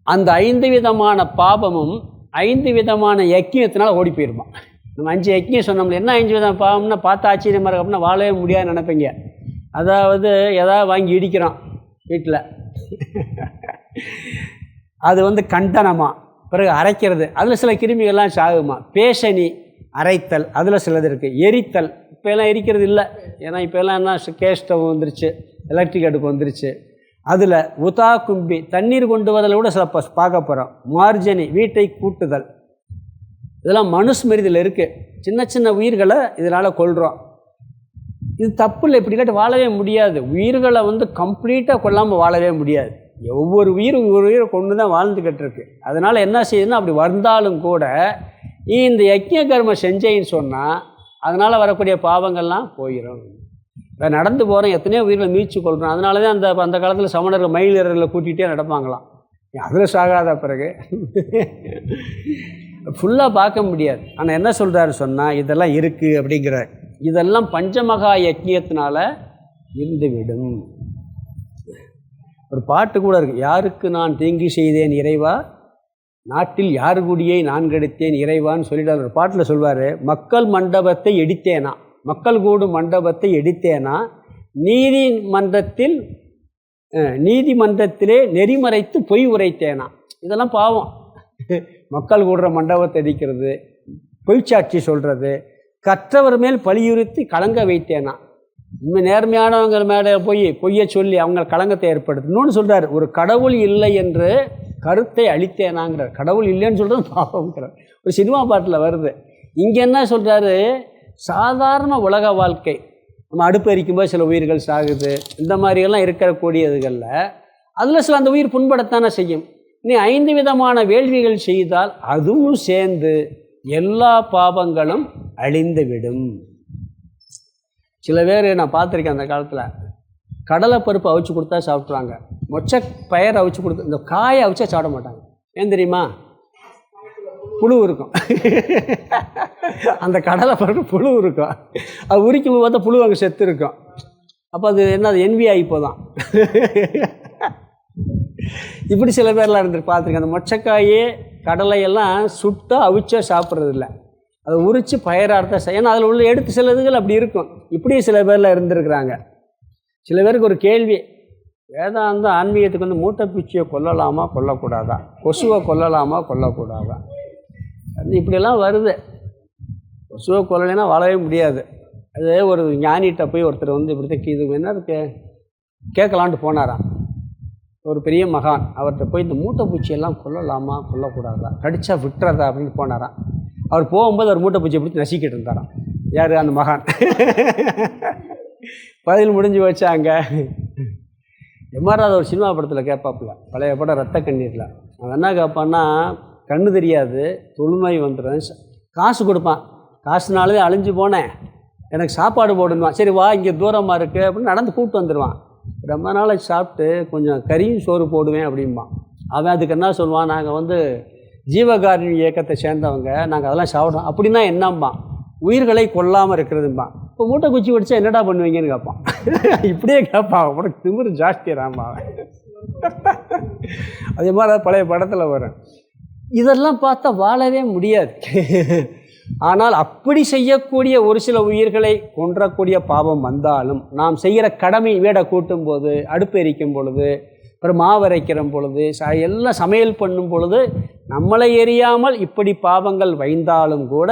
அந்த 5 விதமான பாவமும் 5 விதமான யக்கியத்தினால் ஓடி போயிருமா. நம்ம 5 யக்கியம் சொன்னோம்ல, என்ன 5 விதமான பாவம்னா பார்த்து ஆச்சரியமாக இருக்கு அப்படின்னா வாழவே முடியாதுன்னு நினைப்பீங்க. அதாவது எதாவது வாங்கி இடிக்கிறோம் வீட்டில், அது கண்டனமா. பிறகு அரைக்கிறது, அதில் சில கிருமிகள்லாம் சாகுமா. பேசணி அரைத்தல், அதில் சிலது இருக்குது. எரித்தல், இப்போ எல்லாம் எரிக்கிறது இல்லை, ஏன்னா இப்போ எல்லாம் என்ன கேஸ் ஸ்டவ் வந்துருச்சு, எலக்ட்ரிக் அடுப்பு வந்துருச்சு. அதில் உதா கும்பி, தண்ணீர் கொண்டு வரதில் கூட சில பார்க்க போகிறோம். மார்ஜனி, வீட்டை கூட்டுதல், இதெல்லாம் மனுஸ்மிருதியில் இருக்குது. சின்ன சின்ன உயிர்களை இதனால் கொல்கிறோம். இது தப்பு இல்லை, இப்படி கேட்டு வாழவே முடியாது. உயிர்களை கம்ப்ளீட்டாக கொல்லாமல் வாழவே முடியாது. ஒவ்வொரு உயிரும் ஒவ்வொரு உயிரை கொண்டு தான் வாழ்ந்துக்கிட்டு இருக்கு. அதனால் என்ன செய்யுதுன்னா, அப்படி வந்தாலும் கூட நீ இந்த யஜ்ஞ கர்மம் செஞ்சேன்னு சொன்னால் அதனால் வரக்கூடிய பாவங்கள்லாம் போயிடும். இப்போ நடந்து போகிறோம், எத்தனையோ உயிர்களை மீச்சு கொள்கிறோம். அதனால தான் அந்த காலத்தில் சமணர்கள் மயிலிறர்களை கூட்டிகிட்டே நடப்பாங்களாம். அதில் சாகாத பிறகு ஃபுல்லாக பார்க்க முடியாது. ஆனால் என்ன சொல்கிறாரு சொன்னால், இதெல்லாம் இருக்குது அப்படிங்கிறார். இதெல்லாம் பஞ்சமகா யஜ்ஞத்தினால இருந்துவிடும். ஒரு பாட்டு கூட இருக்குது, யாருக்கு நான் தீங்கு செய்தேன் இறைவா, நாட்டில் யாரு குடியை நான் கெடுத்தேன் இறைவான்னு சொல்லிட்டு ஒரு பாட்டில் சொல்வார். மக்கள் மண்டபத்தை இடித்தேனா, மக்கள் கூடும் மண்டபத்தை இடித்தேனா, நீதிமன்றத்திலே நெறிமறைத்து பொய் உரைத்தேனா. இதெல்லாம் பாவம். மக்கள் கூடுற மண்டபத்தை இடிக்கிறது, பொய்ச்சாட்சி சொல்கிறது, கற்றவர் மேல் பழியுறுத்தி கலங்க வைத்தேனா. உண்மை நேர்மையானவங்க மேலே போய் பொய்யை சொல்லி அவங்க கலங்கத்தை ஏற்படுத்து. இன்னொன்று சொல்கிறார், ஒரு கடவுள் இல்லை என்று கருத்தை அளித்தேனாங்கிறார். கடவுள் இல்லைன்னு சொல்கிறது பாவம்ங்கிறார். ஒரு சினிமா பாட்டில் வருது. இங்கே என்ன சொல்கிறாரு, சாதாரண உலக வாழ்க்கை, நம்ம அடுப்பு எரிக்கும்போது சில உயிர்கள் சாகுது, இந்த மாதிரியெல்லாம் இருக்கக்கூடியதுகளில் அதில் சில அந்த உயிர் புண்படத்தானே செய்யும். நீ 5 விதமான வேள்விகள் செய்தால் அதுவும் சேர்ந்து எல்லா பாவங்களும் அழிந்துவிடும். சில பேர் நான் பார்த்துருக்கேன், அந்த காலத்தில் கடலை பருப்பு அவிச்சு கொடுத்தா சாப்பிட்றாங்க, மொச்சை பயிர் அவிச்சு கொடுத்து, இந்த காயை அவிச்சா சாப்பிட மாட்டாங்க. ஏன் தெரியுமா? புழு இருக்கும். அந்த கடலை பருப்பு புழு இருக்கும். அது உரிக்கும் போது பார்த்தா புழு அங்கே செத்து இருக்கும். அப்போ அது என்ன, அது என்வி ஆகி போதான். இப்படி சில பேர்லாம் இருந்துட்டு பார்த்துருக்கேன். அந்த மொச்சக்காயே கடலையெல்லாம் சுட்டா அவிச்சா சாப்பிட்றதில்ல, அதை உரித்து பயிராடுத்தா. ஏன்னா அதில் உள்ள எடுத்து சில இதுகள் அப்படி இருக்கும். இப்படி சில பேரில் இருந்துருக்குறாங்க. சில பேருக்கு ஒரு கேள்வி, வேதாந்தம் ஆன்மீகத்துக்கு வந்து மூட்டைப்பூச்சியை கொல்லலாமா கொல்லக்கூடாதா, கொசுவை கொல்லலாமா கொல்லக்கூடாதா, அது இப்படியெல்லாம் வருது. கொசுவை கொல்லலைன்னா வாழவே முடியாது. அது ஒரு ஞானிகிட்ட போய் ஒருத்தர் வந்து இப்படி இது என்ன கேட்கலான்ட்டு போனாராம். ஒரு பெரிய மகான் அவர்கிட்ட போய் இந்த மூட்டைப்பூச்சியெல்லாம் கொல்லலாமா கொல்லக்கூடாதா, கடிச்சா விட்டுறதா அப்படின்னு போனாராம். அவர் போகும்போது அவர் மூட்டைப்பூச்சியை பிடிச்சி நசிக்கிட்டு இருந்தாராம். யார்? அந்த மகான். பதில் முடிஞ்சு வச்சாங்க. எம்ஆர்ஆர் ஒரு சினிமா படத்தில் கேட்பாப்புல, பழைய படம் ரத்த கண்ணீரில். அவன் என்ன கேட்பான்னா, கண்ணு தெரியாது, தொழுநோய் வந்துடும், காசு கொடுப்பான். காசுனாலே அழிஞ்சு போனேன், எனக்கு சாப்பாடு போடணுமா, சரி வா இங்கே தூரமாக இருக்குது அப்படின்னு நடந்து கூப்பிட்டு வந்துடுவான். ரொம்ப நாளை சாப்பிட்டு கொஞ்சம் கறியும் சோறு போடுவேன் அப்படிம்பான். அவன் அதுக்கு என்ன சொல்லுவான், நாங்கள் வந்து ஜீவகாருண்ய இயக்கத்தை சேர்ந்தவங்க, நாங்கள் அதெல்லாம் சாப்பிடுவோம். அப்படின்னா என்னம்பான், உயிர்களை கொல்லாமல் இருக்கிறதும்பான். இப்போ மூட்டை குச்சி வடிச்சா என்னடா பண்ணுவீங்கன்னு கேட்பான். இப்படியே கேட்பான். உனக்கு திமிரு ஜாஸ்தியாராம்பா. அதே மாதிரி பழைய படத்தில் வரும். இதெல்லாம் பார்த்தா வாழவே முடியாது. ஆனால் அப்படி செய்யக்கூடிய ஒரு சில உயிர்களை கொன்றக்கூடிய பாவம் வந்தாலும் நாம் செய்கிற கடமை, வீடை கூட்டும் போது, அடுப்பு எரிக்கும் பொழுது, அப்புறம் மாவரைக்கிற பொழுது, எல்லாம் சமையல் பண்ணும் பொழுது நம்மளை எரியாமல் இப்படி பாவங்கள் வைந்தாலும் கூட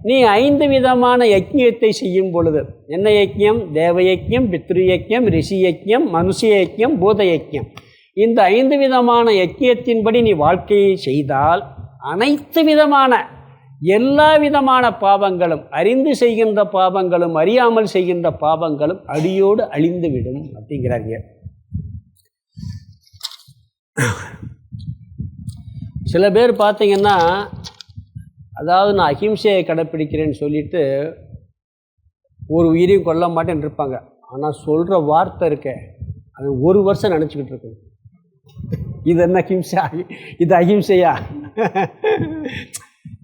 நீ 5 விதமான யஜ்ஞத்தை செய்யும் பொழுது, என்ன யஜ்ஞம்? தேவ யஜ்ஞம், பித்ரு யஜ்ஞம், ரிஷி யஜ்ஞம், மனுஷ யஜ்ஞம், பூத யஜ்ஞம். இந்த 5 விதமான யஜ்ஞத்தின்படி நீ வாழ்க்கையை செய்தால் அனைத்து விதமான எல்லா விதமான பாவங்களும், அறிந்து செய்கின்ற பாவங்களும் அறியாமல் செய்கின்ற பாவங்களும் அடியோடு அழிந்துவிடும் அப்படிங்கிறாங்க. சில பேர் பார்த்தீங்கன்னா, அதாவது நான் அஹிம்சையை கடைப்பிடிக்கிறேன்னு சொல்லிட்டு ஒரு உயிரையும் கொல்ல மாட்டேன்னு இருப்பாங்க. ஆனால் சொல்கிற வார்த்தை இருக்க அது 1 வருஷம் நினச்சிக்கிட்டு இருக்கு. இது என்ன அஹிம்சா, இது அஹிம்சையா?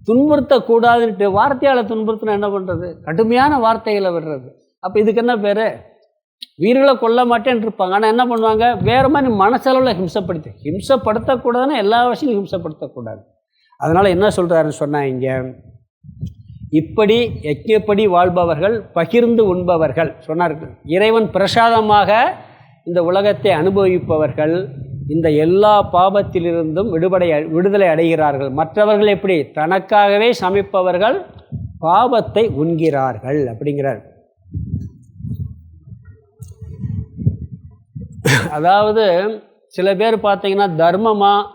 துன்புறுத்தக்கூடாதுன்ட்டு வார்த்தையால் துன்புறுத்தினா என்ன பண்ணுறது? கடுமையான வார்த்தைகளை விடுறது. அப்போ இதுக்கு என்ன பேர்? உயிர்களை கொல்ல மாட்டேன்னு இருப்பாங்க. ஆனால் என்ன பண்ணுவாங்க, வேறு மாதிரி மனசளவில் ஹிம்சப்படுத்தக்கூடாதுன்னா எல்லா விஷயமும் ஹிம்சப்படுத்தக்கூடாது. அதனால் என்ன சொல்கிறாருன்னு சொன்னால், இங்கே இப்படி யஜ்ஞப்படி வாழ்பவர்கள், பகிர்ந்து உண்பவர்கள் சொன்னார்கள். இறைவன் பிரசாதமாக இந்த உலகத்தை அனுபவிப்பவர்கள் இந்த எல்லா பாவத்திலிருந்தும் விடுதலை அடைகிறார்கள். மற்றவர்கள் எப்படி? தனக்காகவே சமைப்பவர்கள் பாவத்தை உண்கிறார்கள் அப்படிங்கிறார். அதாவது சில பேர் பார்த்தீங்கன்னா தர்மமாக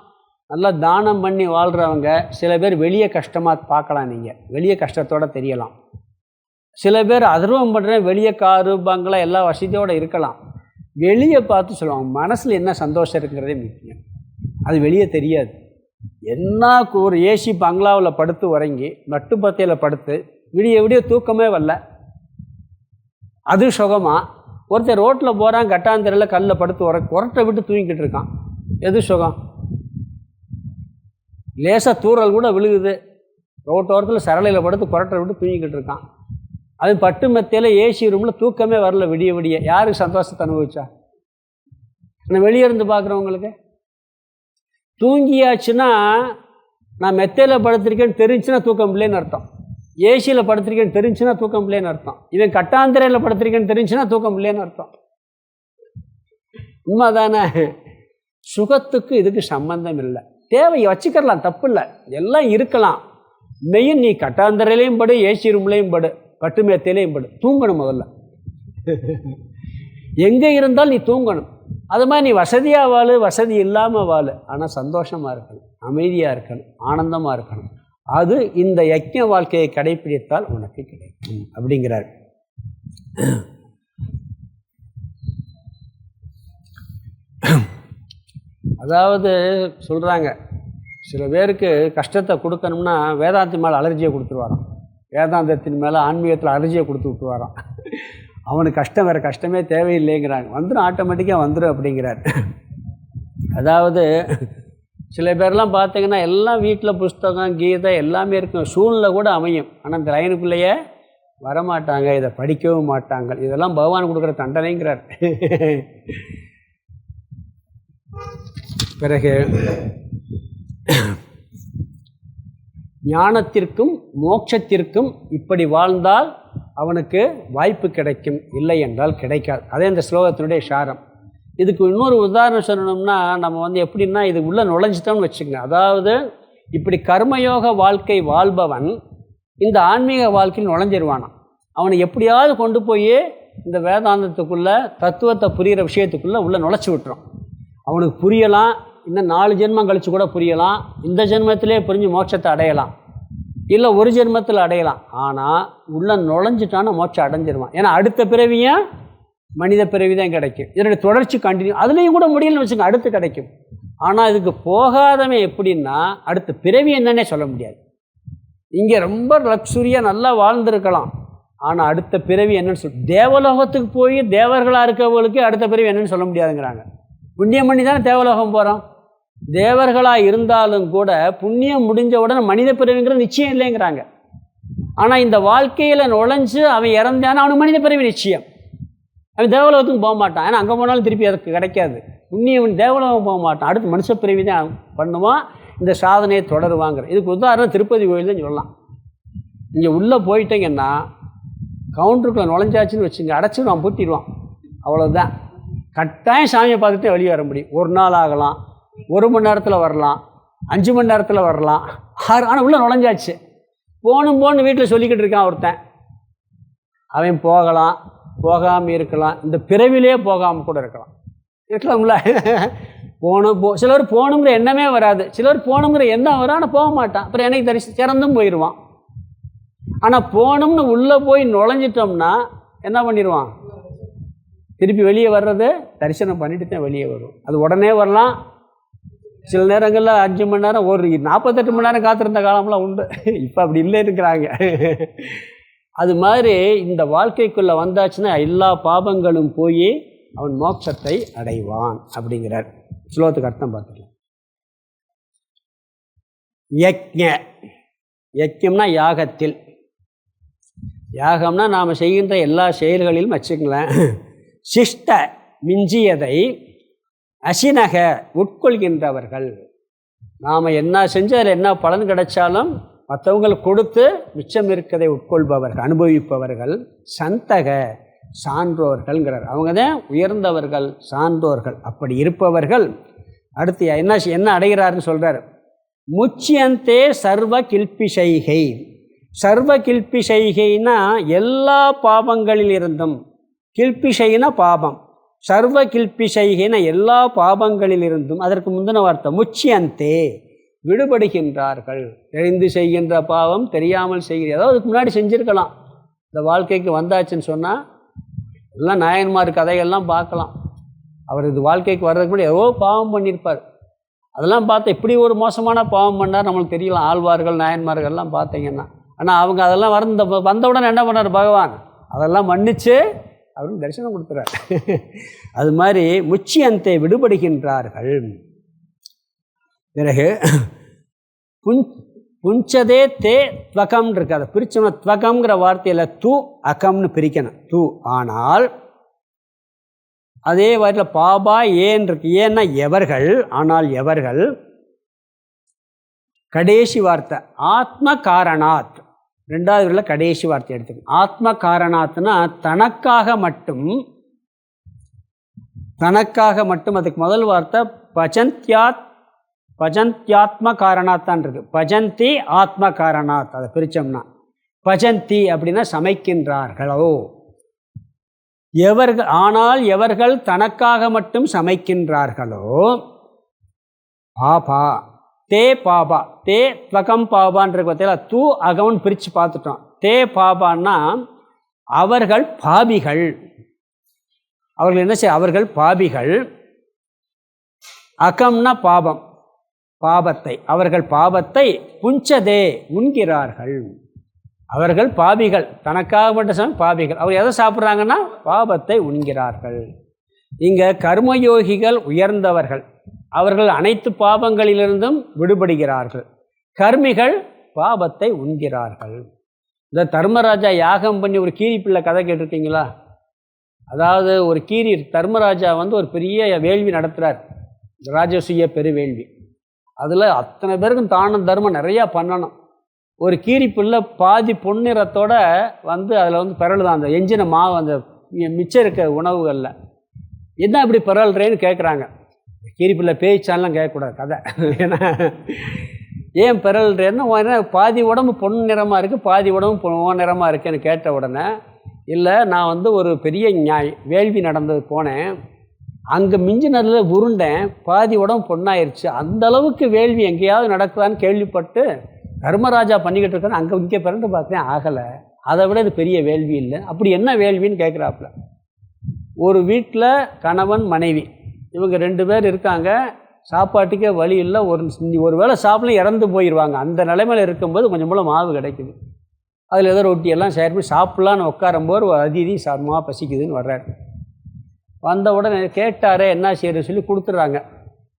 நல்லா தானம் பண்ணி வாழ்கிறவங்க, சில பேர் வெளியே கஷ்டமாக பார்க்கலாம். நீங்கள் வெளியே கஷ்டத்தோடு தெரியலாம். சில பேர் அதர்வம் பண்ணுறேன், வெளியே காரு பங்களா எல்லா வசதியோடு இருக்கலாம். வெளியே பார்த்து சொல்லுவாங்க, மனசில் என்ன சந்தோஷம் இருக்குங்கிறதே முக்கியம். அது வெளியே தெரியாது. என்ன ஒரு ஏசி பங்களாவில் படுத்து உறங்கி மட்டுப்பத்தையில் படுத்து விடிய தூக்கமே வரல, அது சுகமாக. ஒருத்தர் ரோட்டில் போகிறான், கட்டாந்தரையில் கல்லில் படுத்து குரட்டை விட்டு தூங்கிக்கிட்டு இருக்கான். எது சுகம்? லேசாக தூரல் கூட விழுகுது, ரோட்டோரத்தில் சரளையில் படுத்து குரட்டை விட்டு தூங்கிக்கிட்டு இருக்கான். அது பட்டு மெத்தையில் ஏசி ரூமில் தூக்கமே வரல விடிய. யாருக்கு சந்தோஷத்தை அனுபவிச்சா? நான் வெளியே இருந்து பார்க்குறவங்களுக்கு. தூங்கியாச்சுன்னா, நான் மெத்தையில் படுத்திருக்கேன்னு தெரிஞ்சுன்னா தூக்கம் இல்லைன்னு அர்த்தம். ஏசியில் படுத்திருக்கேன்னு தெரிஞ்சுன்னா தூக்கம் இல்லைன்னு அர்த்தம். இவன் கட்டாந்திரையில் படுத்திருக்கேன்னு தெரிஞ்சுன்னா தூக்கம் இல்லைன்னு அர்த்தம். உண்மை தானே? சுகத்துக்கு இதுக்கு சம்பந்தம் இல்லை. தேவையை வச்சுக்கலாம், தப்பு இல்லை, எல்லாம் இருக்கலாம். மெயின் நீ கட்டாந்தரையிலையும் படு, ஏசி ரூம்லேயும் படு, பட்டு மேத்தையிலையும் படு, தூங்கணும். முதல்ல எங்கே இருந்தாலும் நீ தூங்கணும். அது மாதிரி நீ வசதியாக வாழு, வசதி இல்லாமல் வாழு, ஆனால் சந்தோஷமாக இருக்கணும், அமைதியாக இருக்கணும், ஆனந்தமாக இருக்கணும். அது இந்த யஜ்ஞ வாழ்க்கையை கடைப்பிடித்தால் உனக்கு கிடைக்கும் அப்படிங்கிறார். அதாவது சொல்கிறாங்க, சில பேருக்கு கஷ்டத்தை கொடுக்கணும்னா வேதாந்தி மேலே அலர்ஜியை கொடுத்துருவாராம். வேதாந்தத்தின் மேலே ஆன்மீகத்தில் அலர்ஜியை கொடுத்து விட்டுருவாராம். அவனுக்கு கஷ்டம் வேறு கஷ்டமே தேவையில்லைங்கிறாங்க. வந்துடும், ஆட்டோமேட்டிக்காக வந்துடும் அப்படிங்கிறார். அதாவது சில பேர்லாம் பார்த்தீங்கன்னா எல்லாம் வீட்டில் புஸ்தகம் கீதை எல்லாமே இருக்கும், சூழ்நிலை கூட அமையும், ஆனால் இந்த லைனுக்குள்ளேயே வரமாட்டாங்க, இதை படிக்கவும் மாட்டாங்க. இதெல்லாம் பகவான் கொடுக்குற தண்டனைங்கிறார். பிறகு ஞானத்திற்கும் மோட்சத்திற்கும் இப்படி வாழ்ந்தால் அவனுக்கு வாய்ப்பு கிடைக்கும், இல்லை என்றால் கிடைக்காது. அதே இந்த ஸ்லோகத்தினுடைய சாரம். இதுக்கு இன்னொரு உதாரணம் சொல்லணும்னா, நம்ம வந்து எப்படின்னா, இது உள்ளே நுழைஞ்சிட்டோம்னு வச்சுக்கோங்க. அதாவது இப்படி கர்மயோக வாழ்க்கை வாழ்பவன் இந்த ஆன்மீக வாழ்க்கையில் நுழைஞ்சிருவானான். அவனை எப்படியாவது கொண்டு போய் இந்த வேதாந்தத்துக்குள்ளே தத்துவத்தை புரிகிற விஷயத்துக்குள்ளே உள்ளே நுழைச்சி விட்டுரும். அவனுக்கு புரியலாம், இன்னும் 4 ஜென்மம் கழித்து கூட புரியலாம், இந்த ஜென்மத்திலே புரிஞ்சு மோட்சத்தை அடையலாம், இல்லை ஒரு ஜென்மத்தில் அடையலாம். ஆனால் உள்ளே நுழைஞ்சிட்டான்னு மோட்சம் அடைஞ்சிருவான். ஏன்னா அடுத்த பிறவியும் மனித பிறவி தான் கிடைக்கும். இதனுடைய தொடர்ச்சி கண்டினியூ. அதுலேயும் கூட முடியலன்னு வச்சுங்க, அடுத்து கிடைக்கும். ஆனால் இதுக்கு போகாதவன் எப்படின்னா அடுத்த பிறவி என்னன்னே சொல்ல முடியாது. இங்கே ரொம்ப லக்ஸுரியாக நல்லா வாழ்ந்துருக்கலாம், ஆனால் அடுத்த பிறவி என்னன்னு தேவலோகத்துக்கு போய் தேவர்களாக இருக்கவங்களுக்கு அடுத்த பிறவி என்னன்னு சொல்ல முடியாதுங்கிறாங்க. புண்ணியம் பண்ணி தானே தேவலோகம் போகிறோம். தேவர்களாக இருந்தாலும் கூட புண்ணியம் முடிஞ்ச உடனே மனித பிறவிங்கிறது நிச்சயம் இல்லைங்கிறாங்க. ஆனால் இந்த வாழ்க்கையில் நுழைஞ்சு அவன் இறந்தானா அவனுக்கு மனித பிறவி நிச்சயம். அவன் தேவலோகத்துக்கு போக மாட்டான். ஏன்னா அங்கே போனாலும் திருப்பி அதுக்கு கிடைக்காது. புண்ணியவன் தேவலோகம் போக மாட்டான், அடுத்து மனுஷ பிறவி தான் பண்ணுவான், இந்த சாதனையை தொடருவாங்கிற. இதுக்கு உதாரணம் திருப்பதி கோயில் தான் சொல்லலாம். இங்கே உள்ளே போயிட்டீங்கன்னா கவுண்டருக்குள்ளே நுழைஞ்சாச்சுன்னு வச்சுங்க, அடைச்சிடுவான், பூட்டிடுவான், அவ்வளோதான். கட்டாயம் சாமியை பார்த்துட்டு வெளியே வர முடியும். ஒரு நாள் ஆகலாம், 1 மணி நேரத்தில் வரலாம், 5 மணி நேரத்தில் வரலாம், 6. ஆனால் உள்ளே நுழைஞ்சாச்சு. போகணும் வீட்டில் சொல்லிக்கிட்டு இருக்கான் ஒருத்தன். அவன் போகலாம், போகாமல் இருக்கலாம், இந்த பிறவிலே போகாமல் கூட இருக்கலாம். இருக்கலாம்ல. சிலர் போகணுங்கிற எண்ணமே வராது, சிலர் போகணுங்கிற எண்ணம் வரும், ஆனால் போக மாட்டான். அப்புறம் எனக்கு திறந்தும் போயிடுவான். ஆனால் போகணும்னு உள்ளே போய் நுழைஞ்சிட்டோம்னா என்ன பண்ணிடுவான், திருப்பி வெளியே வர்றது தரிசனம் பண்ணிட்டு தான் வெளியே வரும். அது உடனே வரலாம், சில நேரங்களில் 5 மணி நேரம், ஒரு 48 மணி நேரம் காத்திருந்த காலம்லாம் உண்டு. இப்போ அப்படி இல்லை இருக்கிறாங்க. அது மாதிரி இந்த வாழ்க்கைக்குள்ளே வந்தாச்சுன்னா எல்லா பாபங்களும் போய் அவன் மோட்சத்தை அடைவான் அப்படிங்கிறார். ஸ்லோகத்துக்கு அர்த்தம் பார்த்துக்கலாம். யக்ஞம்னா யாகத்தில், யாகம்னா நாம் செய்கின்ற எல்லா செயல்களிலும் வச்சுங்களேன். சிஷ்ட மிஞ்சியதை அசினக உட்கொள்கின்றவர்கள். நாம் என்ன செஞ்சு அதில் என்ன பலன் கிடைச்சாலும் மற்றவங்களுக்கு கொடுத்து மிச்சம் இருக்கதை உட்கொள்பவர்கள், அனுபவிப்பவர்கள். சந்தக சான்றோர்கள்ங்கிறார். அவங்க தான் உயர்ந்தவர்கள், சான்றோர்கள். அப்படி இருப்பவர்கள் அடுத்து என்ன அடைகிறாருன்னு சொல்கிறார். முச்சியந்தே சர்வ கில்பிஷைகை. சர்வ கில்பிஷைகைனா எல்லா பாபங்களில் இருந்தும், கில்பிஷைனா பாபம், சர்வ கில்பிஷைகைனா எல்லா பாபங்களில் இருந்தும். அதற்கு முந்தின வார்த்தை முச்சியந்தே, விடுபடுகின்றார்கள். தெரிந்து செய்கின்ற பாவம், தெரியாமல் செய்கிற, ஏதாவது அதுக்கு முன்னாடி செஞ்சுருக்கலாம். இந்த வாழ்க்கைக்கு வந்தாச்சுன்னு சொன்னால் எல்லாம் நாயன்மார் கதைகள்லாம் பார்க்கலாம். அவர் இது வாழ்க்கைக்கு வர்றதுக்கு முன்னாடி ஏதோ பாவம் பண்ணியிருப்பார். அதெல்லாம் பார்த்தா இப்படி ஒரு மோசமான பாவம் பண்ணார் நம்மளுக்கு தெரியலாம். ஆழ்வார்கள் நாயன்மார்கள்லாம் பார்த்தீங்கன்னா. ஆனால் அவங்க அதெல்லாம் வந்தவுடனே என்ன பண்ணார் பகவான், அதெல்லாம் மன்னிச்சு அவருக்கு தரிசனம் கொடுத்துறார். அது மாதிரி முச்சியந்தை விடுபடுகின்றார்கள். பிறகு புஞ்சதே தே துவகம் இருக்கு, அதை பிரிச்சோம்னா துவகம்ங்கிற வார்த்தையில் து அகம்னு பிரிக்கணும். து ஆனால் அதே வார்த்தையில் பாபா ஏன் இருக்கு. ஏன்னா எவர்கள், ஆனால் எவர்கள். கடைசி வார்த்தை ஆத்ம காரணாத், 2வது வரையில் கடைசி வார்த்தை எடுத்துக்கணும். ஆத்ம காரணாத்னா தனக்காக மட்டும், தனக்காக மட்டும். அதுக்கு முதல் வார்த்தை பஜந்தியாத்ம காரணாத்தான் இருக்கு. பஜந்தி ஆத்ம காரணாத், அதை பிரித்தோம்னா பஜந்தி அப்படின்னா சமைக்கின்றார்களோ. எவர்கள், ஆனால் எவர்கள் தனக்காக மட்டும் சமைக்கின்றார்களோ. பாபா தே பாபா, தே துவகம் பாபான்ற பார்த்தீங்களா, தூ அகவன் பிரித்து பார்த்துட்டோம். தே பாபான்னா அவர்கள் பாபிகள். அவர்கள் என்ன செய்ய, அவர்கள் பாபிகள். அகம்னா பாபம், பாபத்தை, அவர்கள் பாபத்தை புஞ்சதே உண்கிறார்கள். அவர்கள் பாபிகள், தனக்காக மட்டும் பாபிகள். அவர் எதை சாப்பிட்றாங்கன்னா பாபத்தை உண்கிறார்கள். இங்கே கர்மயோகிகள் உயர்ந்தவர்கள், அவர்கள் அனைத்து பாபங்களிலிருந்தும் விடுபடுகிறார்கள். கர்மிகள் பாபத்தை உண்கிறார்கள். இந்த தர்மராஜா யாகம் பண்ணி ஒரு கீரி பிள்ளை கதை கேட்டிருக்கீங்களா? அதாவது ஒரு கீரி, தர்மராஜா ஒரு பெரிய வேள்வி நடத்துகிறார், ராஜசூய பெருவேள்வி. அதில் அத்தனை பேருக்கும் தானம் தர்மம் நிறையா பண்ணணும். ஒரு கீரி பிள்ளை பாதி பொன்னிறத்தோடு அதில் பிறழுதான் அந்த எஞ்சின மாவு, அந்த மிச்சம் இருக்க உணவுகளில். என்ன இப்படி பிறல்றேன்னு கேட்குறாங்க. கீரிப்பிள்ளை பேய்ச்சான்லாம் கேட்கக்கூடாது கதை. ஏன்னா ஏன் பிறல்றேன்னா பாதி உடம்பு பொன் நிறமாக இருக்குது, பாதி உடம்பு பொன் நிறமாக இருக்குன்னு கேட்ட உடனே, இல்லை நான் ஒரு பெரிய வேள்வி நடந்தது போனேன், அங்கே மிஞ்சினதில் உருண்டேன், பாதி உடம்பு பொண்ணாயிருச்சு, அந்த அளவுக்கு வேள்வி எங்கேயாவது நடக்குதான்னு கேள்விப்பட்டு தர்மராஜா பண்ணிக்கிட்டு இருக்கான்னு அங்கே இங்கே பிறந்து பார்த்தேன், ஆகலை. அதை விட இது பெரிய வேள்வி இல்லை. அப்படி என்ன வேள்வின்னு கேட்குறாப்புல. ஒரு வீட்டில் கணவன் மனைவி இவங்க 2 பேர் இருக்காங்க, சாப்பாட்டுக்கே வழி இல்லை, ஒரு வேளை சாப்பிட இறந்து போயிடுவாங்க. அந்த நிலைமையில் இருக்கும்போது கொஞ்சம் போல் மாவு கிடைக்குது, அதில் ஏதோ ரொட்டியெல்லாம் ஷேர் பண்ணி சாப்பிட்லான்னு உட்காரும்போது ஒரு அதிதி சாப்பிடுமா பசிக்குதுன்னு வர்றாரு. வந்த உடனே கேட்டாரே என்ன செய்யறது சொல்லி கொடுத்துட்றாங்க.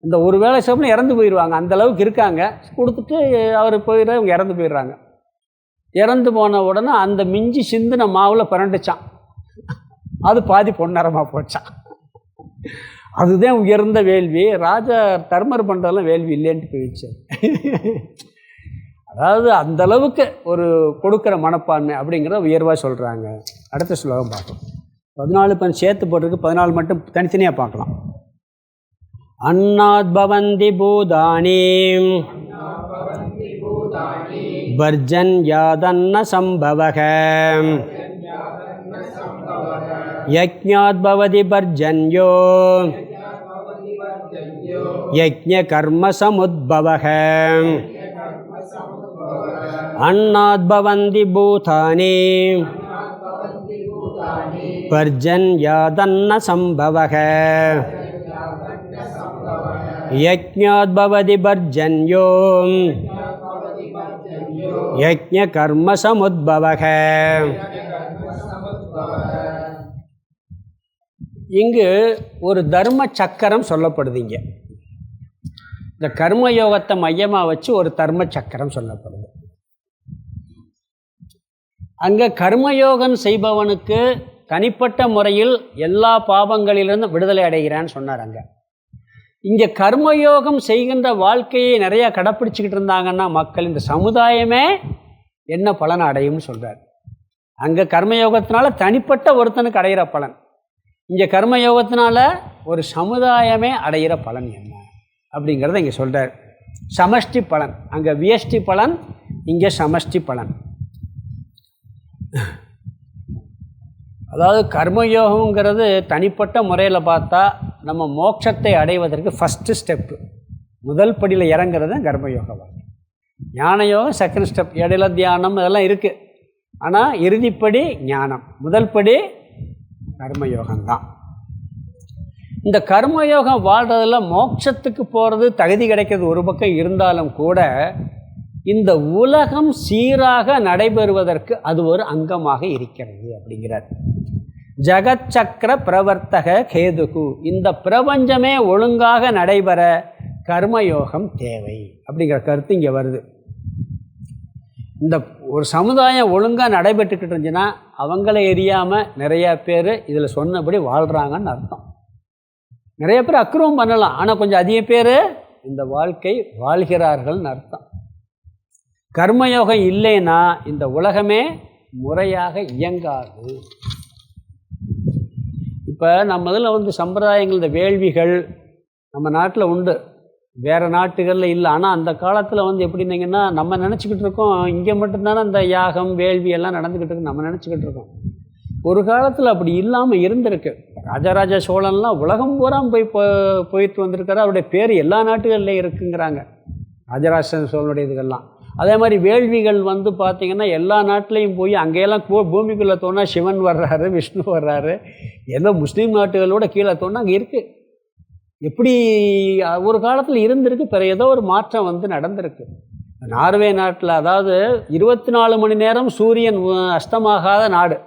இந்த ஒரு வேளை சாப்பிட இறந்து போயிடுவாங்க, அந்தளவுக்கு இருக்காங்க. கொடுத்துட்டு அவர் போயிடுற இவங்க இறந்து போயிடுறாங்க. இறந்து போன உடனே அந்த மிஞ்சி சிந்தின மாவில் பிறண்டுச்சான், அது பாதி பொன்னரமாக போச்சான். அதுதான் உயர்ந்த வேள்வி. ராஜா தர்மர் பண்ணுறதெல்லாம் வேள்வி இல்லைன்ட்டு போயிடுச்சு. அதாவது அந்தளவுக்கு ஒரு கொடுக்குற மனப்பான்மை அப்படிங்கிறத உயர்வாக சொல்கிறாங்க. அடுத்த ஸ்லோகம் பார்க்கலாம். 14 சேர்த்து போட்டிருக்கு, 14 மட்டும் தனித்தனியாக பார்க்கலாம். அன்னாத் பவந்தி பூதானி வர்ஜன் யாதன்ன சம்பவக யஜ்ஞாத் பவதி பர்ஜன்யோ யஜ்ஞ கர்ம சமுத்பவக அன்னாத் பவந்தி பூதானி பர்ஜன் யாதன்ன சம்பவக யஜ்ஞாத் பவதி பர்ஜன்யோ யஜ்ஞ கர்ம சமுத்பவக. இங்கு ஒரு தர்ம சக்கரம் சொல்லப்படுதுங்க. இந்த கர்மயோகத்தை மையமாக வச்சு ஒரு தர்ம சக்கரம் சொல்லப்படுது. அங்கே கர்மயோகம் செய்பவனுக்கு தனிப்பட்ட முறையில் எல்லா பாவங்களிலிருந்தும் விடுதலை அடைகிறான்னு சொன்னார். இங்கே கர்மயோகம் செய்கின்ற வாழ்க்கையை நிறையா கடைப்பிடிச்சிக்கிட்டு இருந்தாங்கன்னா மக்கள், இந்த சமுதாயமே என்ன பலன் அடையும்னு சொல்கிறார். அங்கே கர்மயோகத்தினால தனிப்பட்ட ஒருத்தனுக்கு அடைகிற பலன், இங்கே கர்மயோகத்தினால ஒரு சமுதாயமே அடைகிற பலன் என்ன அப்படிங்கிறத இங்கே சொல்கிறார். சமஷ்டி பலன், அங்கே வியஷ்டி பலன், இங்கே சமஷ்டி பலன். அதாவது கர்மயோகங்கிறது தனிப்பட்ட முறையில் பார்த்தா நம்ம மோட்சத்தை அடைவதற்கு ஃபஸ்ட்டு ஸ்டெப்பு, முதல் படியில் இறங்குறது தான் கர்மயோகம். ஞான யோகம் செகண்ட் ஸ்டெப், இடையில தியானம் இதெல்லாம் இருக்குது. ஆனால் இறுதிப்படி ஞானம், முதல் படி கர்மயோகம்தான். இந்த கர்மயோகம் வாழ்கிறதுல மோட்சத்துக்கு போகிறது தகுதி கிடைக்கிறது ஒரு பக்கம் இருந்தாலும் கூட, இந்த உலகம் சீராக நடைபெறுவதற்கு அது ஒரு அங்கமாக இருக்கிறது அப்படிங்கிறார். ஜகத் சக்கர பிரவர்த்தக கேதுகு, இந்த பிரபஞ்சமே ஒழுங்காக நடைபெற கர்மயோகம் தேவை அப்படிங்கிற கருத்து இங்கே வருது. இந்த ஒரு சமுதாயம் ஒழுங்காக நடைபெற்றுக்கிட்டு இருந்துச்சுன்னா அவங்கள எரியாமல் நிறையா பேர் இதில் சொன்னபடி வாழ்கிறாங்கன்னு அர்த்தம். நிறைய பேர் அக்கிரமம் பண்ணலாம், ஆனால் கொஞ்சம் அதிக பேர் இந்த வாழ்க்கை வாழ்கிறார்கள்னு அர்த்தம். கர்மயோகம் இல்லைன்னா இந்த உலகமே முறையாக இயங்காது. இப்போ நம்ம இதில் சம்பிரதாயங்கள், இந்த வேள்விகள் நம்ம நாட்டில் உண்டு, வேறு நாட்டுகளில் இல்லை. ஆனால் அந்த காலத்தில் எப்படின்னீங்கன்னா நம்ம நினச்சிக்கிட்டு இருக்கோம் இங்கே மட்டும்தானே இந்த யாகம் வேள்வி எல்லாம் நடந்துக்கிட்டு இருக்கு நம்ம நினச்சிக்கிட்டு இருக்கோம். ஒரு காலத்தில் அப்படி இல்லாமல் இருந்திருக்கு. ராஜராஜ சோழன்லாம் உலகம் பூரா போயிட்டு வந்திருக்காரு, அவருடைய பேர் எல்லா நாட்டுகள்லேயும் இருக்குங்கிறாங்க ராஜராஜ சோழனுடைய இதுகள்லாம். அதே மாதிரி வேள்விகள் பார்த்திங்கன்னா எல்லா நாட்டிலையும் போய் அங்கேயெல்லாம் பூமிக்குள்ளே தோணா சிவன் வர்றாரு, விஷ்ணு வர்றாரு. ஏதோ முஸ்லீம் நாட்டுகளோட கீழே தோணா அங்கே இருக்குது. எப்படி ஒரு காலத்தில் இருந்திருக்கு, பிற ஏதோ ஒரு மாற்றம் நடந்திருக்கு. நார்வே நாட்டில் அதாவது 24 மணி நேரம் சூரியன் அஸ்தமாகாத நாடு,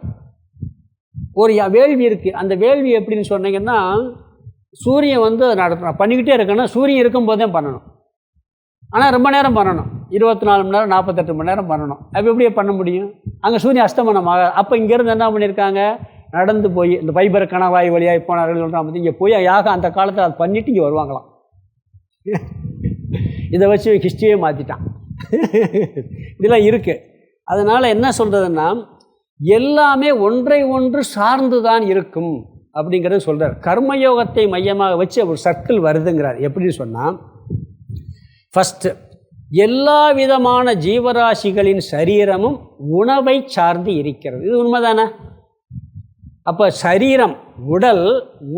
ஒரு வேள்வி இருக்குது. அந்த வேள்வி எப்படின்னு சொன்னீங்கன்னா, சூரியன் பண்ணிக்கிட்டே இருக்கணும், சூரியன் இருக்கும்போதே பண்ணணும். ஆனால் ரொம்ப நேரம் பண்ணணும், 24 மணி நேரம் 48 மணி நேரம் பண்ணணும். அப்போ எப்படியே பண்ண முடியும்? அங்கே சூரியன் அஸ்தமனமாக. அப்போ இங்கேருந்து என்ன பண்ணியிருக்காங்க, நடந்து போய் இந்த பைபர் கணவாய் வழியாக போனார்கள் சொல்கிறான் பற்றி, இங்கே போய் யாகம் அந்த காலத்தில் அதை பண்ணிவிட்டு இங்கே வருவாங்களாம். இதை வச்சு ஹிஸ்ட்ரியே மாற்றிட்டான். இதெல்லாம் இருக்குது. அதனால் என்ன சொல்கிறதுன்னா, எல்லாமே ஒன்றை ஒன்று சார்ந்து தான் இருக்கும் அப்படிங்கிறது சொல்கிறார். கர்மயோகத்தை மையமாக வச்சு ஒரு சர்க்கிள் வருதுங்கிறார். எப்படின்னு சொன்னால், ஃபஸ்ட்டு எல்லா விதமான ஜீவராசிகளின் சரீரமும் உணவை சார்ந்து இருக்கிறது. இது உண்மைதானே? அப்போ சரீரம், உடல்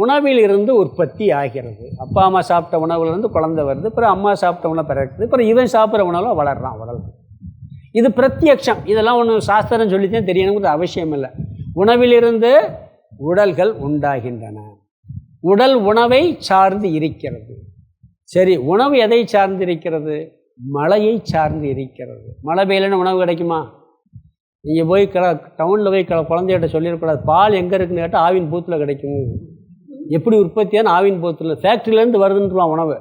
உணவிலிருந்து உற்பத்தி ஆகிறது. அப்பா அம்மா சாப்பிட்ட உணவுலேருந்து குழந்தை வருது, அப்புறம் அம்மா சாப்பிட்ட உணவு பிறக்குது, அப்புறம் இவன் சாப்பிட்ற உணவில் வளர்றான் உடல். இது பிரத்யக்ஷம். இதெல்லாம் ஒன்று சாஸ்திரம் சொல்லித்தான் தெரியணுங்கிறது அவசியம் இல்லை. உணவிலிருந்து உடல்கள் உண்டாகின்றன. உடல் உணவை சார்ந்து இருக்கிறது. சரி, உணவு எதை சார்ந்து இருக்கிறது? மழையை சார்ந்து இருக்கிறது. மழை பெய்யலன்னு உணவு கிடைக்குமா? நீங்கள் போய் டவுனில் போய் குழந்தைகிட்ட சொல்லிடக்கூடாது, பால் எங்கே இருக்குன்னு கேட்டால் ஆவின் பூத்தில் கிடைக்கும். எப்படி உற்பத்தியான ஆவின் பூத்தில்? ஃபேக்ட்ரியிலேருந்து வருதுன்றான் உணவு.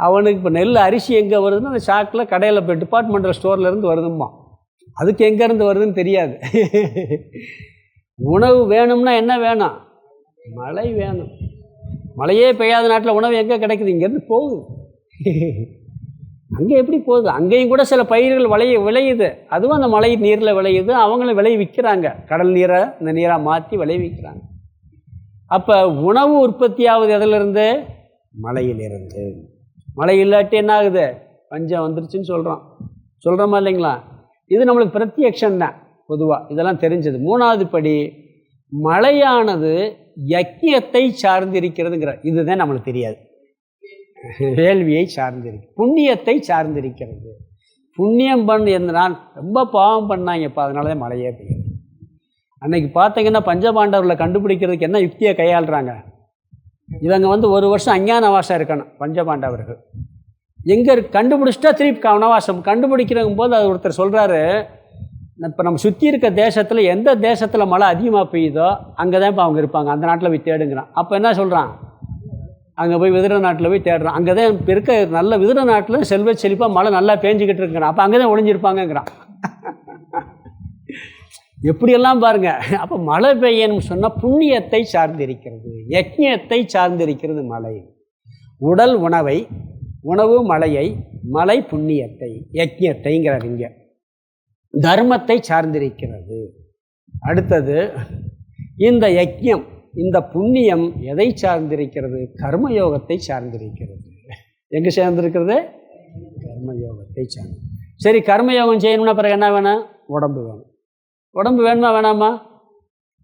அவனுக்கு இப்போ நெல் அரிசி எங்கே வருதுன்னு அந்த சாக்கில் கடையில் போய் டிபார்ட்மெண்டல் ஸ்டோர்லேருந்து வருதும்மா. அதுக்கு எங்கேருந்து வருதுன்னு தெரியாது. உணவு வேணும்னா என்ன வேணும்? மழை வேணும். மழையே பெய்யாத நாட்டில் உணவு எங்கே கிடைக்குது? இங்கேருந்து போகுது. அங்கே எப்படி போகுது? அங்கேயும் கூட சில பயிர்கள் விளையுது. அதுவும் அந்த மழை நீரில் விளையுது. அவங்களும் விளைவிக்கிறாங்க. கடல் நீரை இந்த நீராக மாற்றி விளைவிக்கிறாங்க. அப்போ உணவு உற்பத்தி ஆகுது எதிலிருந்து? மழையிலிருந்து. மழை இல்லாட்டி என்ன ஆகுது? பஞ்சம் வந்துருச்சுன்னு சொல்கிறோமா இல்லைங்களா? இது நம்மளுக்கு பிரத்யக்ஷம் தான் பொதுவாக. இதெல்லாம் தெரிஞ்சது. மூணாவது படி, மழையானது யக்கியத்தை சார்ந்திருக்கிறதுங்கிற இதுதான் நம்மளுக்கு தெரியாது. வேள்வியை சார்ந்திருக்கு, புண்ணியத்தை சார்ந்திருக்கிறது. புண்ணியம் நான் ரொம்ப பாவம் பண்ணாங்கப்பா, அதனால தான் மழையே பெய்யுது. அன்னைக்கு பார்த்தீங்கன்னா பஞ்சபாண்டவர்களை கண்டுபிடிக்கிறதுக்கு என்ன யுக்தியை கையாளுறாங்க? இவங்க ஒரு வருஷம் அஞ்ஞான வாசம் இருக்கணும். பஞ்சபாண்டவர்கள் எங்கே கண்டுபிடிச்சிட்டா திருப்பி வனவாசம் கண்டுபிடிக்கிறங்கும் போது அது ஒருத்தர் சொல்கிறாரு, இப்போ நம்ம சுற்றி இருக்க தேசத்தில் எந்த தேசத்தில் மழை அதிகமாக பெய்யுதோ அங்கே தான் இப்போ அவங்க இருப்பாங்க, அந்த நாட்டில் போய் தேடுங்கிறான். அப்போ என்ன சொல்கிறான்? அங்கே போய் விதிர நாட்டில் போய் தேடுறான். அங்கே தான் இப்போ இருக்க நல்ல விதிர நாட்டில் செல்வ செழிப்பாக மழை நல்லா பேஞ்சிக்கிட்டு இருக்கிறான். அப்போ அங்கே தான் ஒளிஞ்சிருப்பாங்கங்கிறான். எப்படியெல்லாம் பாருங்கள். அப்போ மழை பெய்யணும்னு சொன்னால் புண்ணியத்தை சார்ந்திருக்கிறது, யக்ஞத்தை சார்ந்திருக்கிறது மழை. உடல் உணவை, உணவு மழையை, மழை புண்ணியத்தை, யக்ஞத்தைங்கிறார். இங்கே தர்மத்தை சார்ந்திருக்கிறது. அடுத்தது இந்த யக்ஞம், இந்த புண்ணியம் எதை சார்ந்திருக்கிறது? கர்மயோகத்தை சார்ந்திருக்கிறது. எங்கே சார்ந்திருக்கிறது? கர்மயோகத்தை சார்ந்து. சரி, கர்மயோகம் செய்யணும்னா பிறகு என்ன வேணும்? உடம்பு வேணும். உடம்பு வேணுமா வேணாமா?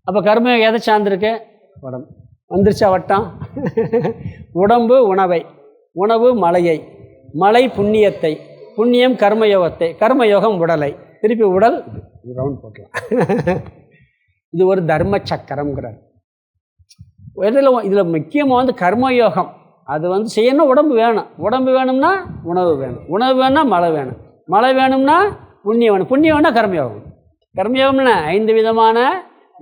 அப்போ கர்மயோகம் எதை சார்ந்திருக்கு? உடம்பு. வந்துருச்சா வட்டம்? உடம்பு உணவை, உணவு மழையை, மழை புண்ணியத்தை, புண்ணியம் கர்மயோகத்தை, கர்மயோகம் உடலை, திருப்பி உடல் ரவுண்ட் போட்டலாம். இது ஒரு தர்ம சக்கரம்ங்கிறார். இதில் முக்கியமாக கர்மயோகம். அது செய்யணும். உடம்பு வேணும். உடம்பு வேணும்னா உணவு வேணும். உணவு வேணும்னா மழை வேணும். மழை வேணும்னா புண்ணியம் வேணும். புண்ணியம் வேணும்னா கர்மயோகம். கர்மயோகம்னா 5 விதமான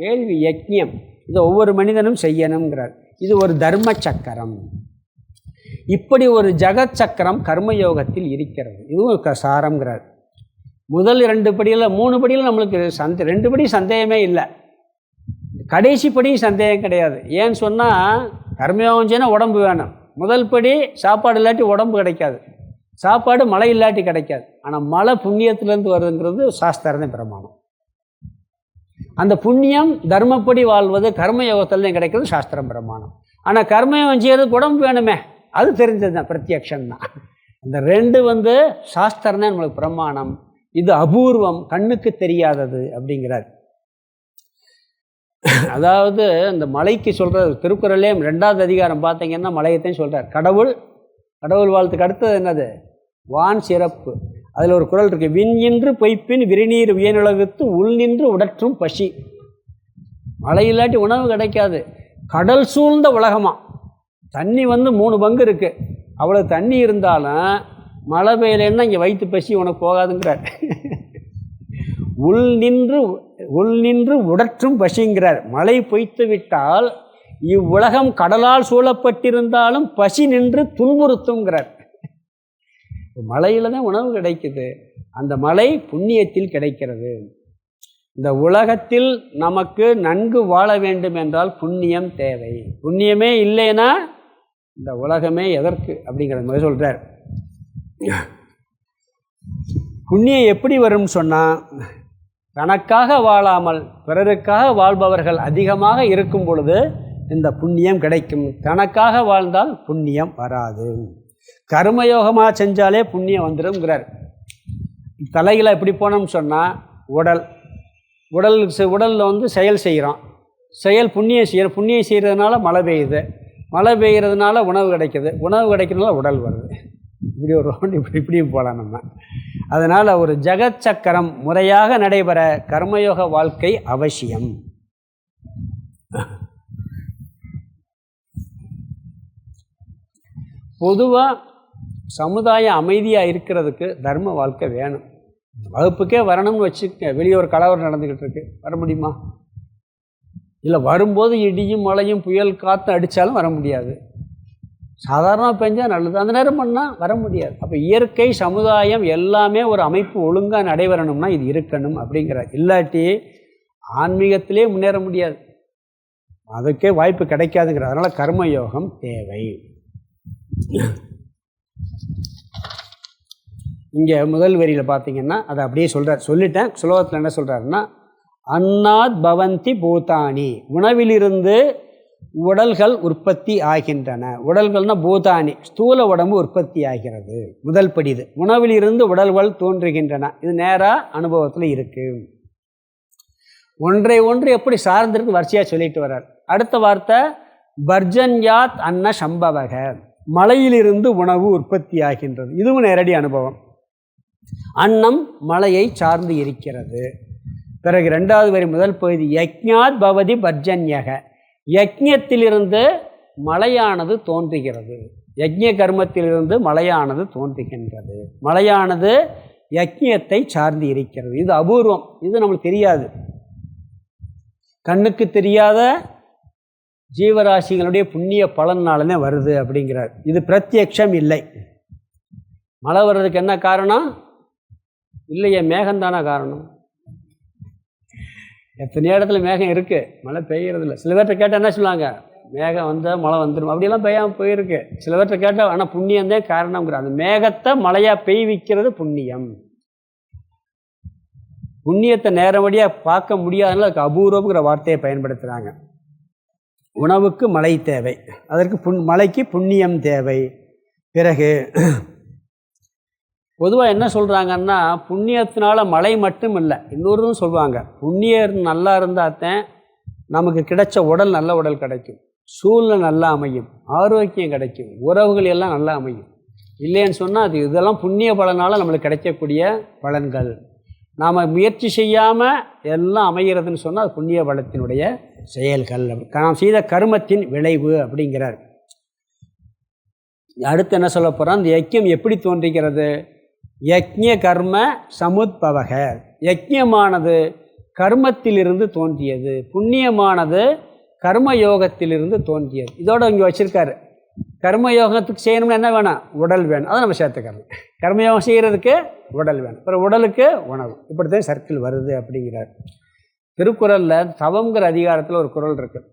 வேள்வி யக்ஞம். இதை ஒவ்வொரு மனிதனும் செய்யணுங்கிறார். இது ஒரு தர்ம சக்கரம். இப்படி ஒரு ஜகத் சக்கரம் கர்மயோகத்தில் இருக்கிறது. இதுவும் சாரம்ங்கிறார். முதல் 2 படியில் 3 படியில் நம்மளுக்கு 2 படி சந்தேகமே இல்லை. கடைசி படியும் சந்தேகம் கிடையாது. ஏன்னு சொன்னால் கர்மயோகம் செய்யணும், உடம்பு வேணும். முதல் படி சாப்பாடு இல்லாட்டி உடம்பு கிடைக்காது, சாப்பாடு மழை இல்லாட்டி கிடைக்காது. ஆனால் மழை புண்ணியத்திலேருந்து வருதுங்கிறது சாஸ்திரம் பிரமாணம். அந்த புண்ணியம் தர்மப்படி வாழ்வது கர்மயோகத்தில் தான் கிடைக்கிறது, சாஸ்திரம் பிரமாணம். ஆனால் கர்மயோகம் செய்யறதுக்கு உடம்பு வேணுமே, அது தெரிஞ்சது தான், பிரத்யக்ஷம் தான். அந்த 2 சாஸ்திரம் தான் நம்மளுக்கு பிரமாணம். இது அபூர்வம், கண்ணுக்கு தெரியாதது அப்படிங்கிறார். அதாவது இந்த மலைக்கு சொல்கிறது திருக்குறளே 2வது அதிகாரம் பார்த்தீங்கன்னா மலையத்தையும் சொல்கிறார். கடவுள் வாழ்த்துக்கு அடுத்தது என்னது? வான் சிறப்பு. அதில் ஒரு குறள் இருக்குது, விண் நின்று பொய்ப்பின் விரிநீர் வியனுலகத்து உள் நின்று உடற்றும் பசி. மழை இல்லாட்டி உணவு கிடைக்காது. கடல் சூழ்ந்த உலகமா, தண்ணி 3 பங்கு இருக்குது. அவ்வளோ தண்ணி இருந்தாலும் மழை பெய்யலைன்னா இங்கே வயிற்று பசி உனக்கு போகாதுங்கிறார். உள் நின்று உடற்றும் பசிங்கிறார். மழை பொய்த்து விட்டால் இவ்வுலகம் கடலால் சூழப்பட்டிருந்தாலும் பசி நின்று துன்புறுத்துங்கிறார். மழையில் தான் உணவு கிடைக்குது. அந்த மழை புண்ணியத்தில் கிடைக்கிறது. இந்த உலகத்தில் நமக்கு நன்கு வாழ வேண்டும் என்றால் புண்ணியம் தேவை. புண்ணியமே இல்லைன்னா இந்த உலகமே எதற்கு அப்படிங்கிற மாதிரி சொல்கிறார். புண்ணியம் எப்படி வரும்னு சொன்னால், தனக்காக வாழாமல் பிறருக்காக வாழ்பவர்கள் அதிகமாக இருக்கும் பொழுது இந்த புண்ணியம் கிடைக்கும். தனக்காக வாழ்ந்தால் புண்ணியம் வராது. கர்மயோகமாக செஞ்சாலே புண்ணியம் வந்துடும்ங்கிறார். தலைகளை எப்படி போனோம்னு சொன்னால் உடலில் வந்து செயல் செய்கிறோம். செயல் புண்ணியம் செய்கிறோம். புண்ணியம் செய்கிறதுனால மழை பெய்யுது. மழை பெய்கிறதுனால உணவு கிடைக்கிது. உணவு கிடைக்கிறதுனால உடல் வருது. இப்படி ஒரு ரவுண்ட் இப்படியும் போகலாம் நம்ம. அதனால் ஒரு ஜெகத் சக்கரம் முறையாக நடைபெற கர்மயோக வாழ்க்கை அவசியம். பொதுவாக சமுதாயம் அமைதியாக இருக்கிறதுக்கு தர்ம வாழ்க்கை வேணும். வகுப்புக்கே வரணும்னு வச்சுக்க, வெளியே ஒரு கலவரம் நடந்துக்கிட்டு இருக்கு, வர முடியுமா? இல்லை, வரும்போது இடியும் மழையும் புயல் காற்று அடித்தாலும் வர முடியாது. சாதாரணமாக பெஞ்சால் நல்லது, அந்த நேரம் பண்ணால் வர முடியாது. அப்போ இயற்கை சமுதாயம் எல்லாமே ஒரு அமைப்பு ஒழுங்காக நடைபெறணும்னா இது இருக்கணும் அப்படிங்கிறார். இல்லாட்டி ஆன்மீகத்திலே முன்னேற முடியாது, அதுக்கே வாய்ப்பு கிடைக்காதுங்கிறார். அதனால் கர்மயோகம் தேவை. இங்கே முதல் வரியில் பார்த்தீங்கன்னா அதை அப்படியே சொல்கிறார். சொல்லிட்டேன். சுலோகத்தில் என்ன சொல்கிறாருன்னா, அன்னாத் பவந்தி பூதானி, உணவிலிருந்து உடல்கள் உற்பத்தி ஆகின்றன. உடல்கள்னால் பூதானி, ஸ்தூல உடம்பு உற்பத்தி ஆகிறது. முதல் படி இது. உணவிலிருந்து உடல்கள் தோன்றுகின்றன. இது நேராக அனுபவத்தில் இருக்குது. ஒன்றை ஒன்று எப்படி சார்ந்திருக்கு வரிசையாக சொல்லிட்டு வர்றார். அடுத்த வார்த்தை பர்ஜன்யாத் அன்ன சம்பவக, மலையிலிருந்து உணவு உற்பத்தி ஆகின்றது. இதுவும் நேரடி அனுபவம். அன்னம் மலையை சார்ந்து இருக்கிறது. பிறகு இரண்டாவது வரி முதல் பகுதி யக்ஞாத் பவதி பர்ஜன்யக, யக்ஞத்திலிருந்து மலையானது தோன்றுகிறது. யக்ஞ கர்மத்திலிருந்து மலையானது தோன்றுகின்றது. மலையானது யக்ஞத்தை சார்ந்து இருக்கிறது. இது அபூர்வம், இது நம்மளுக்கு தெரியாது. கண்ணுக்கு தெரியாத ஜீவராசிகளுடைய புண்ணிய பலனாலே வருது அப்படிங்கிறார். இது பிரத்யக்ஷம் இல்லை. மழை வர்றதுக்கு என்ன காரணம்? இல்லையே, மேகம்தானா காரணம். எத்தனை இடத்துல மேகம் இருக்குது, மழை பெய்யறதில்ல. சில பேர்கிட்ட கேட்டால் என்ன சொல்லுவாங்க, மேகம் வந்தால் மழை வந்துடும், அப்படியெல்லாம் பெய்யாமல் போயிருக்கு. சில பேர்கிட்ட கேட்டால் ஆனால் புண்ணியம்தான் காரணம்ங்கிற. அந்த மேகத்தை மழையாக பெய்விக்கிறது புண்ணியம். புண்ணியத்தை நேரடியாக பார்க்க முடியாதனால அதுக்கு அபூர்வங்கிற வார்த்தையை பயன்படுத்துகிறாங்க. உணவுக்கு மழை தேவை, அதற்கு மழைக்கு புண்ணியம் தேவை. பிறகு பொதுவாக என்ன சொல்கிறாங்கன்னா, புண்ணியத்தினால மழை மட்டும் இல்லை, இன்னொருதும் சொல்லுவாங்க. புண்ணியம் நல்லா இருந்தால்தான் நமக்கு கிடைச்ச உடல் நல்ல உடல் கிடைக்கும், சூழ்நிலை நல்லா அமையும், ஆரோக்கியம் கிடைக்கும், உறவுகள் எல்லாம் நல்லா அமையும். இல்லைன்னு சொன்னால் அது இதெல்லாம் புண்ணிய பலனால் நம்மளுக்கு கிடைக்கக்கூடிய பலன்கள். நாம் முயற்சி செய்யாமல் எல்லாம் அமைகிறதுன்னு சொன்னால் அது புண்ணிய பலத்தினுடைய செயல்கள், நாம் செய்த கர்மத்தின் விளைவு அப்படிங்கிறார். அடுத்து என்ன சொல்ல போகிறோம், இந்த யக்கியம் எப்படி தோன்றுகிறது? யக்ஞ கர்ம சமுத்பவக, யக்ஞமானது கர்மத்திலிருந்து தோன்றியது, புண்ணியமானது கர்மயோகத்திலிருந்து தோன்றியது. இதோடு இங்கே வச்சுருக்காரு. கர்மயோகத்துக்கு செய்யணும்னா என்ன வேணும்? உடல் வேணும். அதை நம்ம சேர்த்துக்கணும். கர்மயோகம் செய்கிறதுக்கு உடல் வேணும், அப்புறம் உடலுக்கு உணவு. இப்படித்தான் சர்க்கிள் வருது அப்படிங்கிறார். திருக்குறளில் தவங்கிற அதிகாரத்தில் ஒரு குறள் இருக்குது.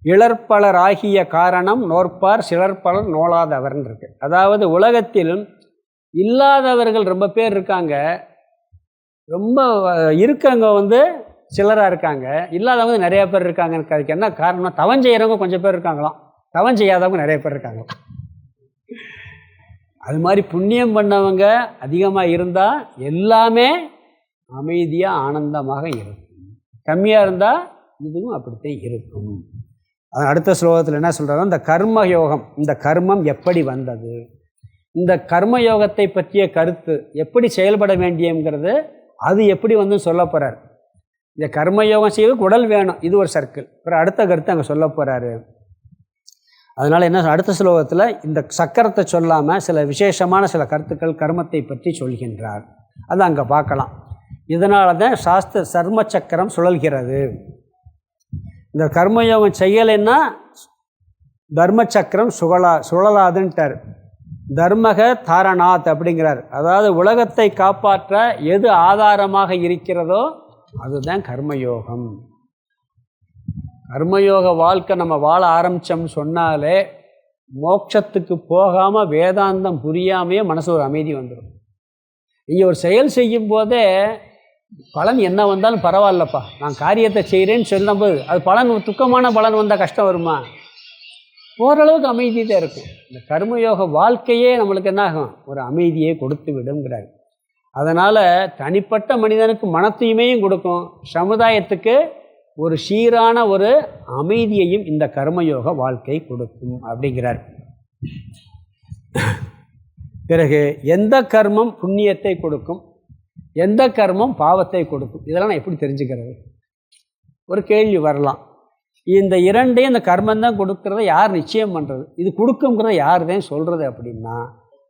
இளற்பலர் ஆகிய காரணம் நோற்பார் சிலர்பலர் நோளாதவர்னு இருக்குது. அதாவது உலகத்தில் இல்லாதவர்கள் ரொம்ப பேர் இருக்காங்க, ரொம்ப இருக்கவங்க சிலராக இருக்காங்க, இல்லாதவங்க நிறையா பேர் இருக்காங்க. அதுக்கு என்ன காரணம்? தவம் செய்கிறவங்க கொஞ்சம் பேர் இருக்காங்களாம், தவம் செய்யாதவங்க நிறைய பேர் இருக்காங்க. அது மாதிரி புண்ணியம் பண்ணவங்க அதிகமாக இருந்தால் எல்லாமே அமைதியாக ஆனந்தமாக இருக்கும். கம்மியாக இருந்தால் இதுவும் அப்படித்தான் இருக்கும். அடுத்த ஸ்லோகத்தில் என்ன சொல்கிறாங்க, இந்த கர்மயோகம், இந்த கர்மம் எப்படி வந்தது, இந்த கர்மயோகத்தை பற்றிய கருத்து எப்படி செயல்பட வேண்டியங்கிறது, அது எப்படி சொல்ல போகிறார். இந்த கர்மயோகம் செய்வதுக்கு உடல் வேணும், இது ஒரு சர்க்கிள். அப்புறம் அடுத்த கருத்து அங்கே சொல்ல போகிறாரு. அதனால் என்ன, அடுத்த ஸ்லோகத்தில் இந்த சக்கரத்தை சொல்லாமல் சில விசேஷமான சில கருத்துக்கள் கர்மத்தை பற்றி சொல்கின்றார். அதை அங்கே பார்க்கலாம். இதனால தான் சாஸ்திர சர்ம சக்கரம் சுழல்கிறது. இந்த கர்மயோகம் செய்யலைன்னா தர்மச்சக்கரம் சுழலாதுன்ட்டார். தர்மக தாரணாத் அப்படிங்கிறார். அதாவது உலகத்தை காப்பாற்ற எது ஆதாரமாக இருக்கிறதோ அதுதான் கர்மயோகம். கர்மயோக வாழ்க்கை நம்ம வாழ ஆரம்பித்தோம்னு சொன்னாலே மோட்சத்துக்கு போகாமல் வேதாந்தம் புரியாமையே மனசு ஒரு அமைதி வந்துடும். நீங்கள் ஒரு செயல் செய்யும் போதே பலன் என்ன வந்தாலும் பரவாயில்லப்பா, நான் காரியத்தை செய்கிறேன்னு சொல்லும்போது அது பலன் துக்கமான பலன் வந்தால் கஷ்டம் வருமா? ஓரளவுக்கு அமைதி தான் இருக்கும். இந்த கர்மயோக வாழ்க்கையே நம்மளுக்கு என்ன ஆகும்? ஒரு அமைதியை கொடுத்து விடுங்கிறார். அதனால் தனிப்பட்ட மனிதனுக்கு மன தூய்மையும் கொடுக்கும், சமுதாயத்துக்கு ஒரு சீரான ஒரு அமைதியையும் இந்த கர்மயோக வாழ்க்கை கொடுக்கும் அப்படிங்கிறார். பிறகு எந்த கர்மம் புண்ணியத்தை கொடுக்கும், எந்த கர்மம் பாவத்தை கொடுக்கும், இதெல்லாம் நான் எப்படி தெரிஞ்சுக்கிறது? ஒரு கேள்வி வரலாம். இந்த இரண்டையும் இந்த கர்மம் தான் கொடுக்கறத யார் நிச்சயம் பண்ணுறது, இது கொடுக்குங்கிறத யார் தான் சொல்கிறது அப்படின்னா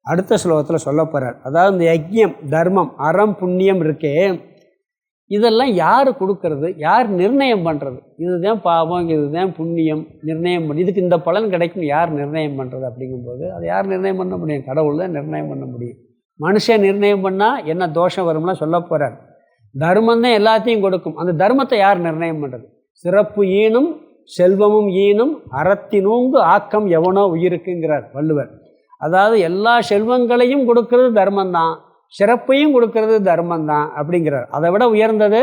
அடுத்த ஸ்லோகத்தில் சொல்ல போகிறார். அதாவது இந்த யஜ்யம், தர்மம், அறம், புண்ணியம் இருக்கே, இதெல்லாம் யார் கொடுக்கறது, யார் நிர்ணயம் பண்ணுறது? இதுதான் பாவம், இதுதான் புண்ணியம் நிர்ணயம் பண்ணி இதுக்கு இந்த பலன் கிடைக்கும் யார் நிர்ணயம் பண்ணுறது? அப்படிங்கும்போது அதை யார் நிர்ணயம் பண்ண முடியும்? கடவுள் தான் நிர்ணயம் பண்ண முடியும். மனுஷன் நிர்ணயம் பண்ணால் என்ன தோஷம் வரும்லாம் சொல்ல போகிறார். தர்மம் தான் எல்லாத்தையும் கொடுக்கும். அந்த தர்மத்தை யார் நிர்ணயம் பண்ணுறது? சிறப்பு ஈனும் செல்வமும் ஈனும் அறத்தினூங்கு ஆக்கம் எவனோ உயிருக்குங்கிறார் வள்ளுவர். அதாவது எல்லா செல்வங்களையும் கொடுக்கறது தர்மந்தான், சிறப்பையும் கொடுக்கறது தர்மந்தான் அப்படிங்கிறார். அதை விட உயர்ந்தது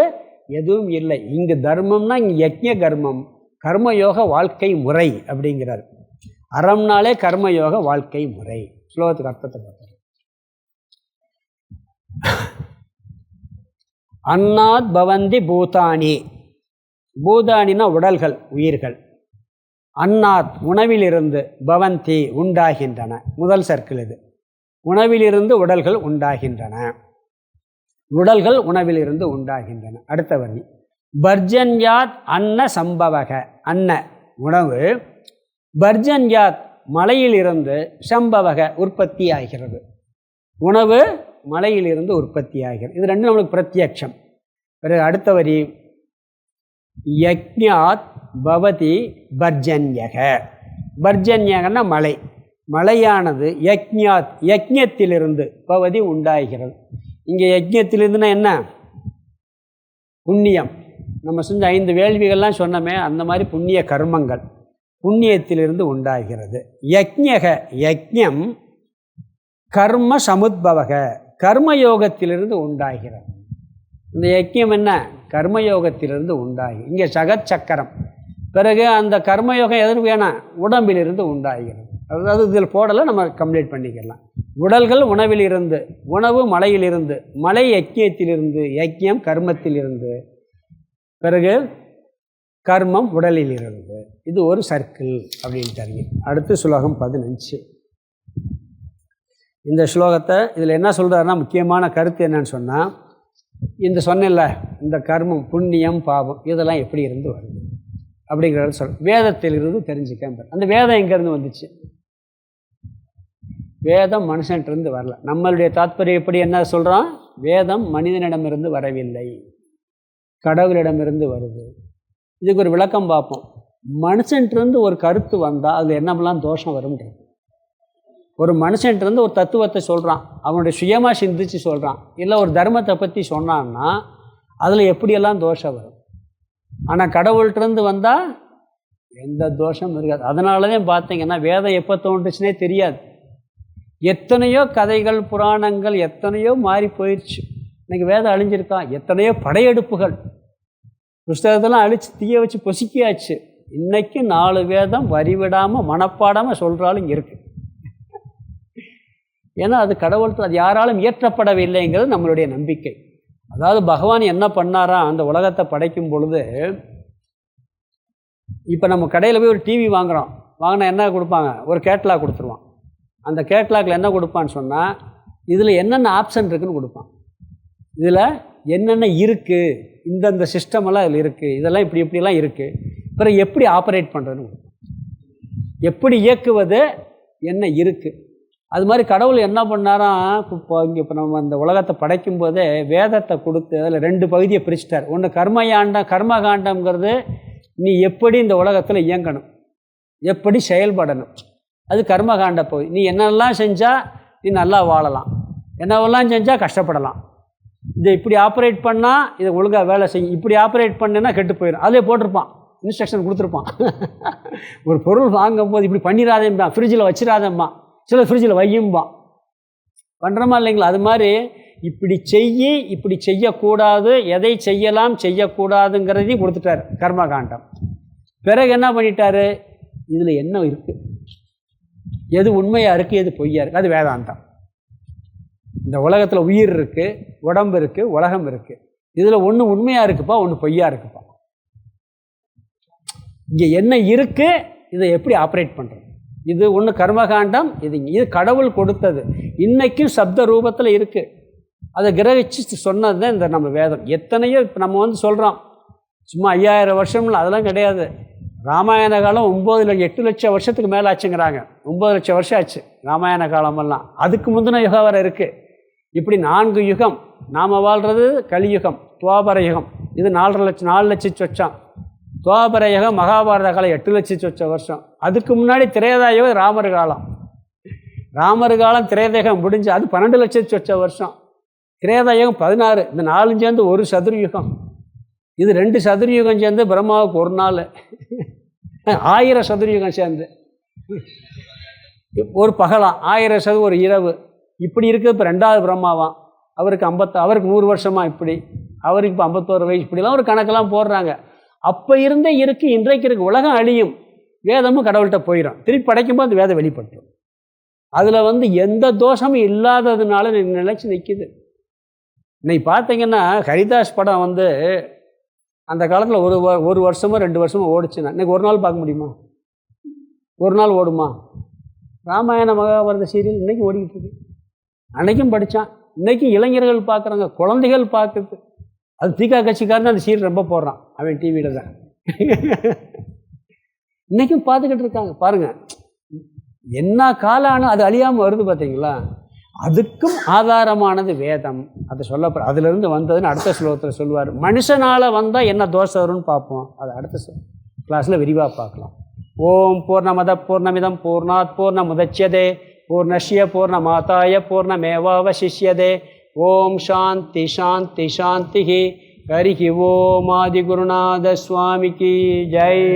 எதுவும் இல்லை. இங்கு தர்மம்னா இங்கே யஜ்ஞ கர்மம், கர்மயோக வாழ்க்கை முறை அப்படிங்கிறார். அறம்னாலே கர்மயோக வாழ்க்கை முறை. ஸ்லோகத்துக்கு அர்த்தத்தை பார்த்தார். அன்னாத் பவந்தி பூதானி, பூதானினா உடல்கள், உயிர்கள். அன்னாத் உணவிலிருந்து, பவந்தி உண்டாகின்றன. முதல் சர்க்கிள் இது. உணவிலிருந்து உடல்கள் உண்டாகின்றன, உடல்கள் உணவிலிருந்து உண்டாகின்றன. அடுத்த வரி பர்ஜன்யாத் அன்ன சம்பவக, அன்ன உணவு, பர்ஜன்யாத் மலையிலிருந்து, சம்பவக உற்பத்தி ஆகிறது. உணவு மலையிலிருந்து உற்பத்தி ஆகிறது. இது ரெண்டும் நம்மளுக்கு பிரத்யட்சம். பிறகு அடுத்த வரி யஜ்ஞாத் பவதி பர்ஜன்யக, பர்ஜன்யகன்னா மலை, மலையானது யஜ்ஞாத் யஜ்ஞத்திலிருந்து, பவதி உண்டாகிறது. இங்கே யஜ்ஞத்திலிருந்துன்னா என்ன? புண்ணியம். நம்ம செஞ்ச 5 வேள்விகள்லாம் சொன்னோமே, அந்த மாதிரி புண்ணிய கர்மங்கள் புண்ணியத்திலிருந்து உண்டாகிறது. யஜ்ஞக யஜ்ஞம் கர்ம சமுத்பவக, கர்மயோகத்திலிருந்து உண்டாகிறது. இந்த யஜ்ஞம் என்ன? கர்மயோகத்திலிருந்து உண்டாகி, இங்கே ஜகத் சக்கரம். பிறகு அந்த கர்மயோகம் எதற்கு வேணாம்? உடம்பிலிருந்து உண்டாகிறது. அதாவது இதில் போடலை, நம்ம கம்ப்ளீட் பண்ணிக்கலாம். உடல்கள் உணவிலிருந்து, உணவு மலையிலிருந்து, மலை யஜ்ஞத்திலிருந்து, யஜ்ஞம் கர்மத்திலிருந்து, பிறகு கர்மம் உடலிலிருந்து. இது ஒரு சர்க்கிள் அப்படின்னு தெரியும். அடுத்து ஸ்லோகம் 15. இந்த ஸ்லோகத்தை இதில் என்ன சொல்கிறாருன்னா, முக்கியமான கருத்து என்னன்னு சொன்னால், இந்த சொன்னல இந்த கர்மம், புண்ணியம், பாவம் இதெல்லாம் எப்படி இருந்து வருது அப்படிங்கிறத வேதத்திலிருந்து தெரிஞ்சுக்க. அந்த வேதம் எங்கேருந்து வந்துச்சு? வேதம் மனுஷன்கிட்டருந்து வரல. நம்மளுடைய தாத்பரியம் எப்படி என்ன சொல்கிறோம்? வேதம் மனிதனிடமிருந்து வரவில்லை, கடவுளிடமிருந்து வருது. இதுக்கு ஒரு விளக்கம் பார்ப்போம். மனுஷன்கிட்டருந்து ஒரு கருத்து வந்தால் அது என்னமெல்லாம் தோஷம் வரும்ன்றது. ஒரு மனுஷன்கிட்டருந்து ஒரு தத்துவத்தை சொல்கிறான், அவனுடைய சுயமாக சிந்திச்சு சொல்கிறான், இல்லை ஒரு தர்மத்தை பற்றி சொன்னான்னா அதில் எப்படியெல்லாம் தோஷம் வரும். ஆனால் கடவுள்கிட்டருந்து வந்தால் எந்த தோஷமும் இருக்காது. அதனால தான் பார்த்தீங்கன்னா வேதம் எப்போ தோன்றுச்சுனே தெரியாது. எத்தனையோ கதைகள், புராணங்கள் எத்தனையோ மாறி போயிடுச்சு. இன்றைக்கி வேதம் அழிஞ்சிருக்கா? எத்தனையோ படையெடுப்புகள், புஸ்தகத்தெல்லாம் அழித்து தீய வச்சு பொசுக்கியாச்சு. இன்றைக்கி 4 வேதம் வரிவிடாமல் மனப்பாடாமல் சொல்கிறாலும் இருக்குது. ஏன்னா அது கடவுள்கிட்ட, அது யாராலும் இயற்றப்படவில்லைங்கிறது நம்மளுடைய நம்பிக்கை. அதாவது பகவான் என்ன பண்ணாரா, அந்த உலகத்தை படைக்கும் பொழுது, இப்போ நம்ம கடையில் போய் ஒரு டிவி வாங்குகிறோம், வாங்கினா என்ன கொடுப்பாங்க? ஒரு கேட்லாக் கொடுத்துருவான். அந்த கேட்லாகில் என்ன கொடுப்பான்னு சொன்னால், இதில் என்னென்ன ஆப்ஷன் இருக்குதுன்னு கொடுப்பான். இதில் என்னென்ன இருக்குது, இந்தந்த சிஸ்டமெல்லாம் இதில் இருக்குது, இதெல்லாம் இப்படி இப்படிலாம் இருக்குது, அப்புறம் எப்படி ஆப்ரேட் பண்ணுறதுன்னு கொடுப்பான். எப்படி இயக்குவது என்ன இருக்குது. அது மாதிரி கடவுள் என்ன பண்ணாராம், இப்போ நம்ம அந்த உலகத்தை படைக்கும் போதே வேதத்தை கொடுத்து அதில் 2 பகுதியை பிரிச்சுட்டார். ஒன்று கர்மகாண்டம்ங்கிறது நீ எப்படி இந்த உலகத்தில் இயங்கணும், எப்படி செயல்படணும், அது கர்மகாண்ட பகுதி. நீ என்னெல்லாம் செஞ்சால் நீ நல்லா வாழலாம், என்னவெல்லாம் செஞ்சால் கஷ்டப்படலாம், இதை இப்படி ஆப்ரேட் பண்ணால் இதை ஒழுங்காக வேலை செய்யும், இப்படி ஆப்ரேட் பண்ணேன்னா கெட்டு போயிடும். அதிலே போட்டிருப்பான், இன்ஸ்ட்ரக்ஷன் கொடுத்துருப்பான். ஒரு பொருள் வாங்கும் போது இப்படி பண்ணிடாதேம்மா, ஃப்ரிட்ஜில் வச்சிடாதம்மா, சில ஃப்ரிட்ஜில் வையும்பான், பண்ணுறோமா இல்லைங்களா? அது மாதிரி இப்படி செய்யி, இப்படி செய்யக்கூடாது, எதை செய்யலாம் செய்யக்கூடாதுங்கிறதையும் கொடுத்துட்டார் கர்மகாண்டம். பிறகு என்ன பண்ணிட்டாரு, இதில் என்ன இருக்குது, எது உண்மையாக இருக்குது, எது பொய்யா இருக்குது, அது வேதாந்தம். இந்த உலகத்தில் உயிர் இருக்குது, உடம்பு இருக்குது, உலகம் இருக்குது. இதில் ஒன்று உண்மையாக இருக்குப்பா, ஒன்று பொய்யா இருக்குப்பா. இங்கே என்ன இருக்குது, இதை எப்படி ஆப்ரேட் பண்ணுறது, இது ஒன்று கர்மகாண்டம், இது கடவுள் கொடுத்தது, இன்றைக்கும் சப்த ரூபத்தில் இருக்குது. அதை கிரகிச்சு சொன்னது தான் இந்த நம்ம வேதம். எத்தனையோ இப்போ நம்ம சொல்கிறோம் சும்மா 5000 வருஷம்ல, அதெல்லாம் கிடையாது. ராமாயண காலம் 8 லட்சம் வருஷத்துக்கு மேலே ஆச்சுங்கிறாங்க. 9 லட்சம் வருஷம் ஆச்சு ராமாயண காலமெல்லாம். அதுக்கு முந்தின யுகம் வரை இருக்குது. இப்படி 4 யுகம். நாம் வாழ்கிறது கலியுகம், துவாபர யுகம், இது 4 லட்சம் சொச்சம். துவாபர யுகம் மகாபாரத காலம் 8 லட்சம் சொச்ச வருஷம். அதுக்கு முன்னாடி திரேதாயுகம் ராமர் காலம். ராமர் காலம் திரேதாயுகம் முடிஞ்சு அது 12 லட்சம் சொச்ச வருஷம். திரேதாயுகம் 16. இந்த 4 சேர்ந்து ஒரு சதுர்யுகம். இது 2 சதுர்யுகம் சேர்ந்து பிரம்மாவுக்கு ஒரு நாள். 1000 சதுர்யுகம் சேர்ந்து ஒரு பகலாம், 1000 சதுர் ஒரு இரவு. இப்படி இருக்குது. இப்போ 2வது பிரம்மாவாம். அவருக்கு 100 வருஷமா, இப்படி அவருக்கு இப்போ 51 வயசு. இப்படிலாம் ஒரு கணக்கெல்லாம் போடுறாங்க. அப்போ இருந்தே இருக்குது, இன்றைக்கு இருக்குது. உலகம் அழியும், வேதமும் கடவுள்கிட்ட போயிடும். திருப்பி படைக்கும்போது அந்த வேதம் வெளிப்பட்டுரும். அதில் எந்த தோஷமும் இல்லாததுனால நிலைச்சி நிற்கிது. இன்னைக்கு பார்த்தீங்கன்னா ஹரிதாஸ் படம் அந்த காலத்தில் ஒரு வருஷமோ 2 வருஷமோ ஓடிச்சுன்னா இன்றைக்கி ஒரு நாள் பார்க்க முடியுமா? ஒரு நாள் ஓடுமா? ராமாயண மகாபாரத சீரியல் இன்றைக்கி ஓடிக்கிட்டு இருக்கு. அன்றைக்கும் படித்தான், இன்றைக்கும் இளைஞர்கள் பார்க்குறாங்க, குழந்தைகள் பார்க்குது. அது தீகா கட்சிக்காரன் அந்த சீரியல் ரொம்ப போடுறான், அவன் டிவியில் தான். இன்றைக்கும் பார்த்துக்கிட்டு இருக்காங்க. பாருங்கள், என்ன காலம் ஆனால் அது அழியாமல் வருது பார்த்தீங்களா? அதுக்கும் ஆதாரமானது வேதம். அதை சொல்லப்போ அதிலிருந்து வந்ததுன்னு அடுத்த ஸ்லோகத்தில் சொல்லுவார். மனுஷனால் வந்தால் என்ன தோஷம் வரும்னு பார்ப்போம். அதை அடுத்த கிளாஸில் விரிவாக பார்க்கலாம். ஓம் பூர்ணமத பூர்ணமிதம் பூர்ணாத் பூர்ணமுதச்யதே பூர்ணஸ்ய பூர்ணமாதாய பூர்ணமேவாவசிஷ்யதே. ஓம் சாந்தி சாந்தி சாந்தி. ஹரி ஓம் ஆதிகுருநாத சுவாமிக்கு ஜெய்.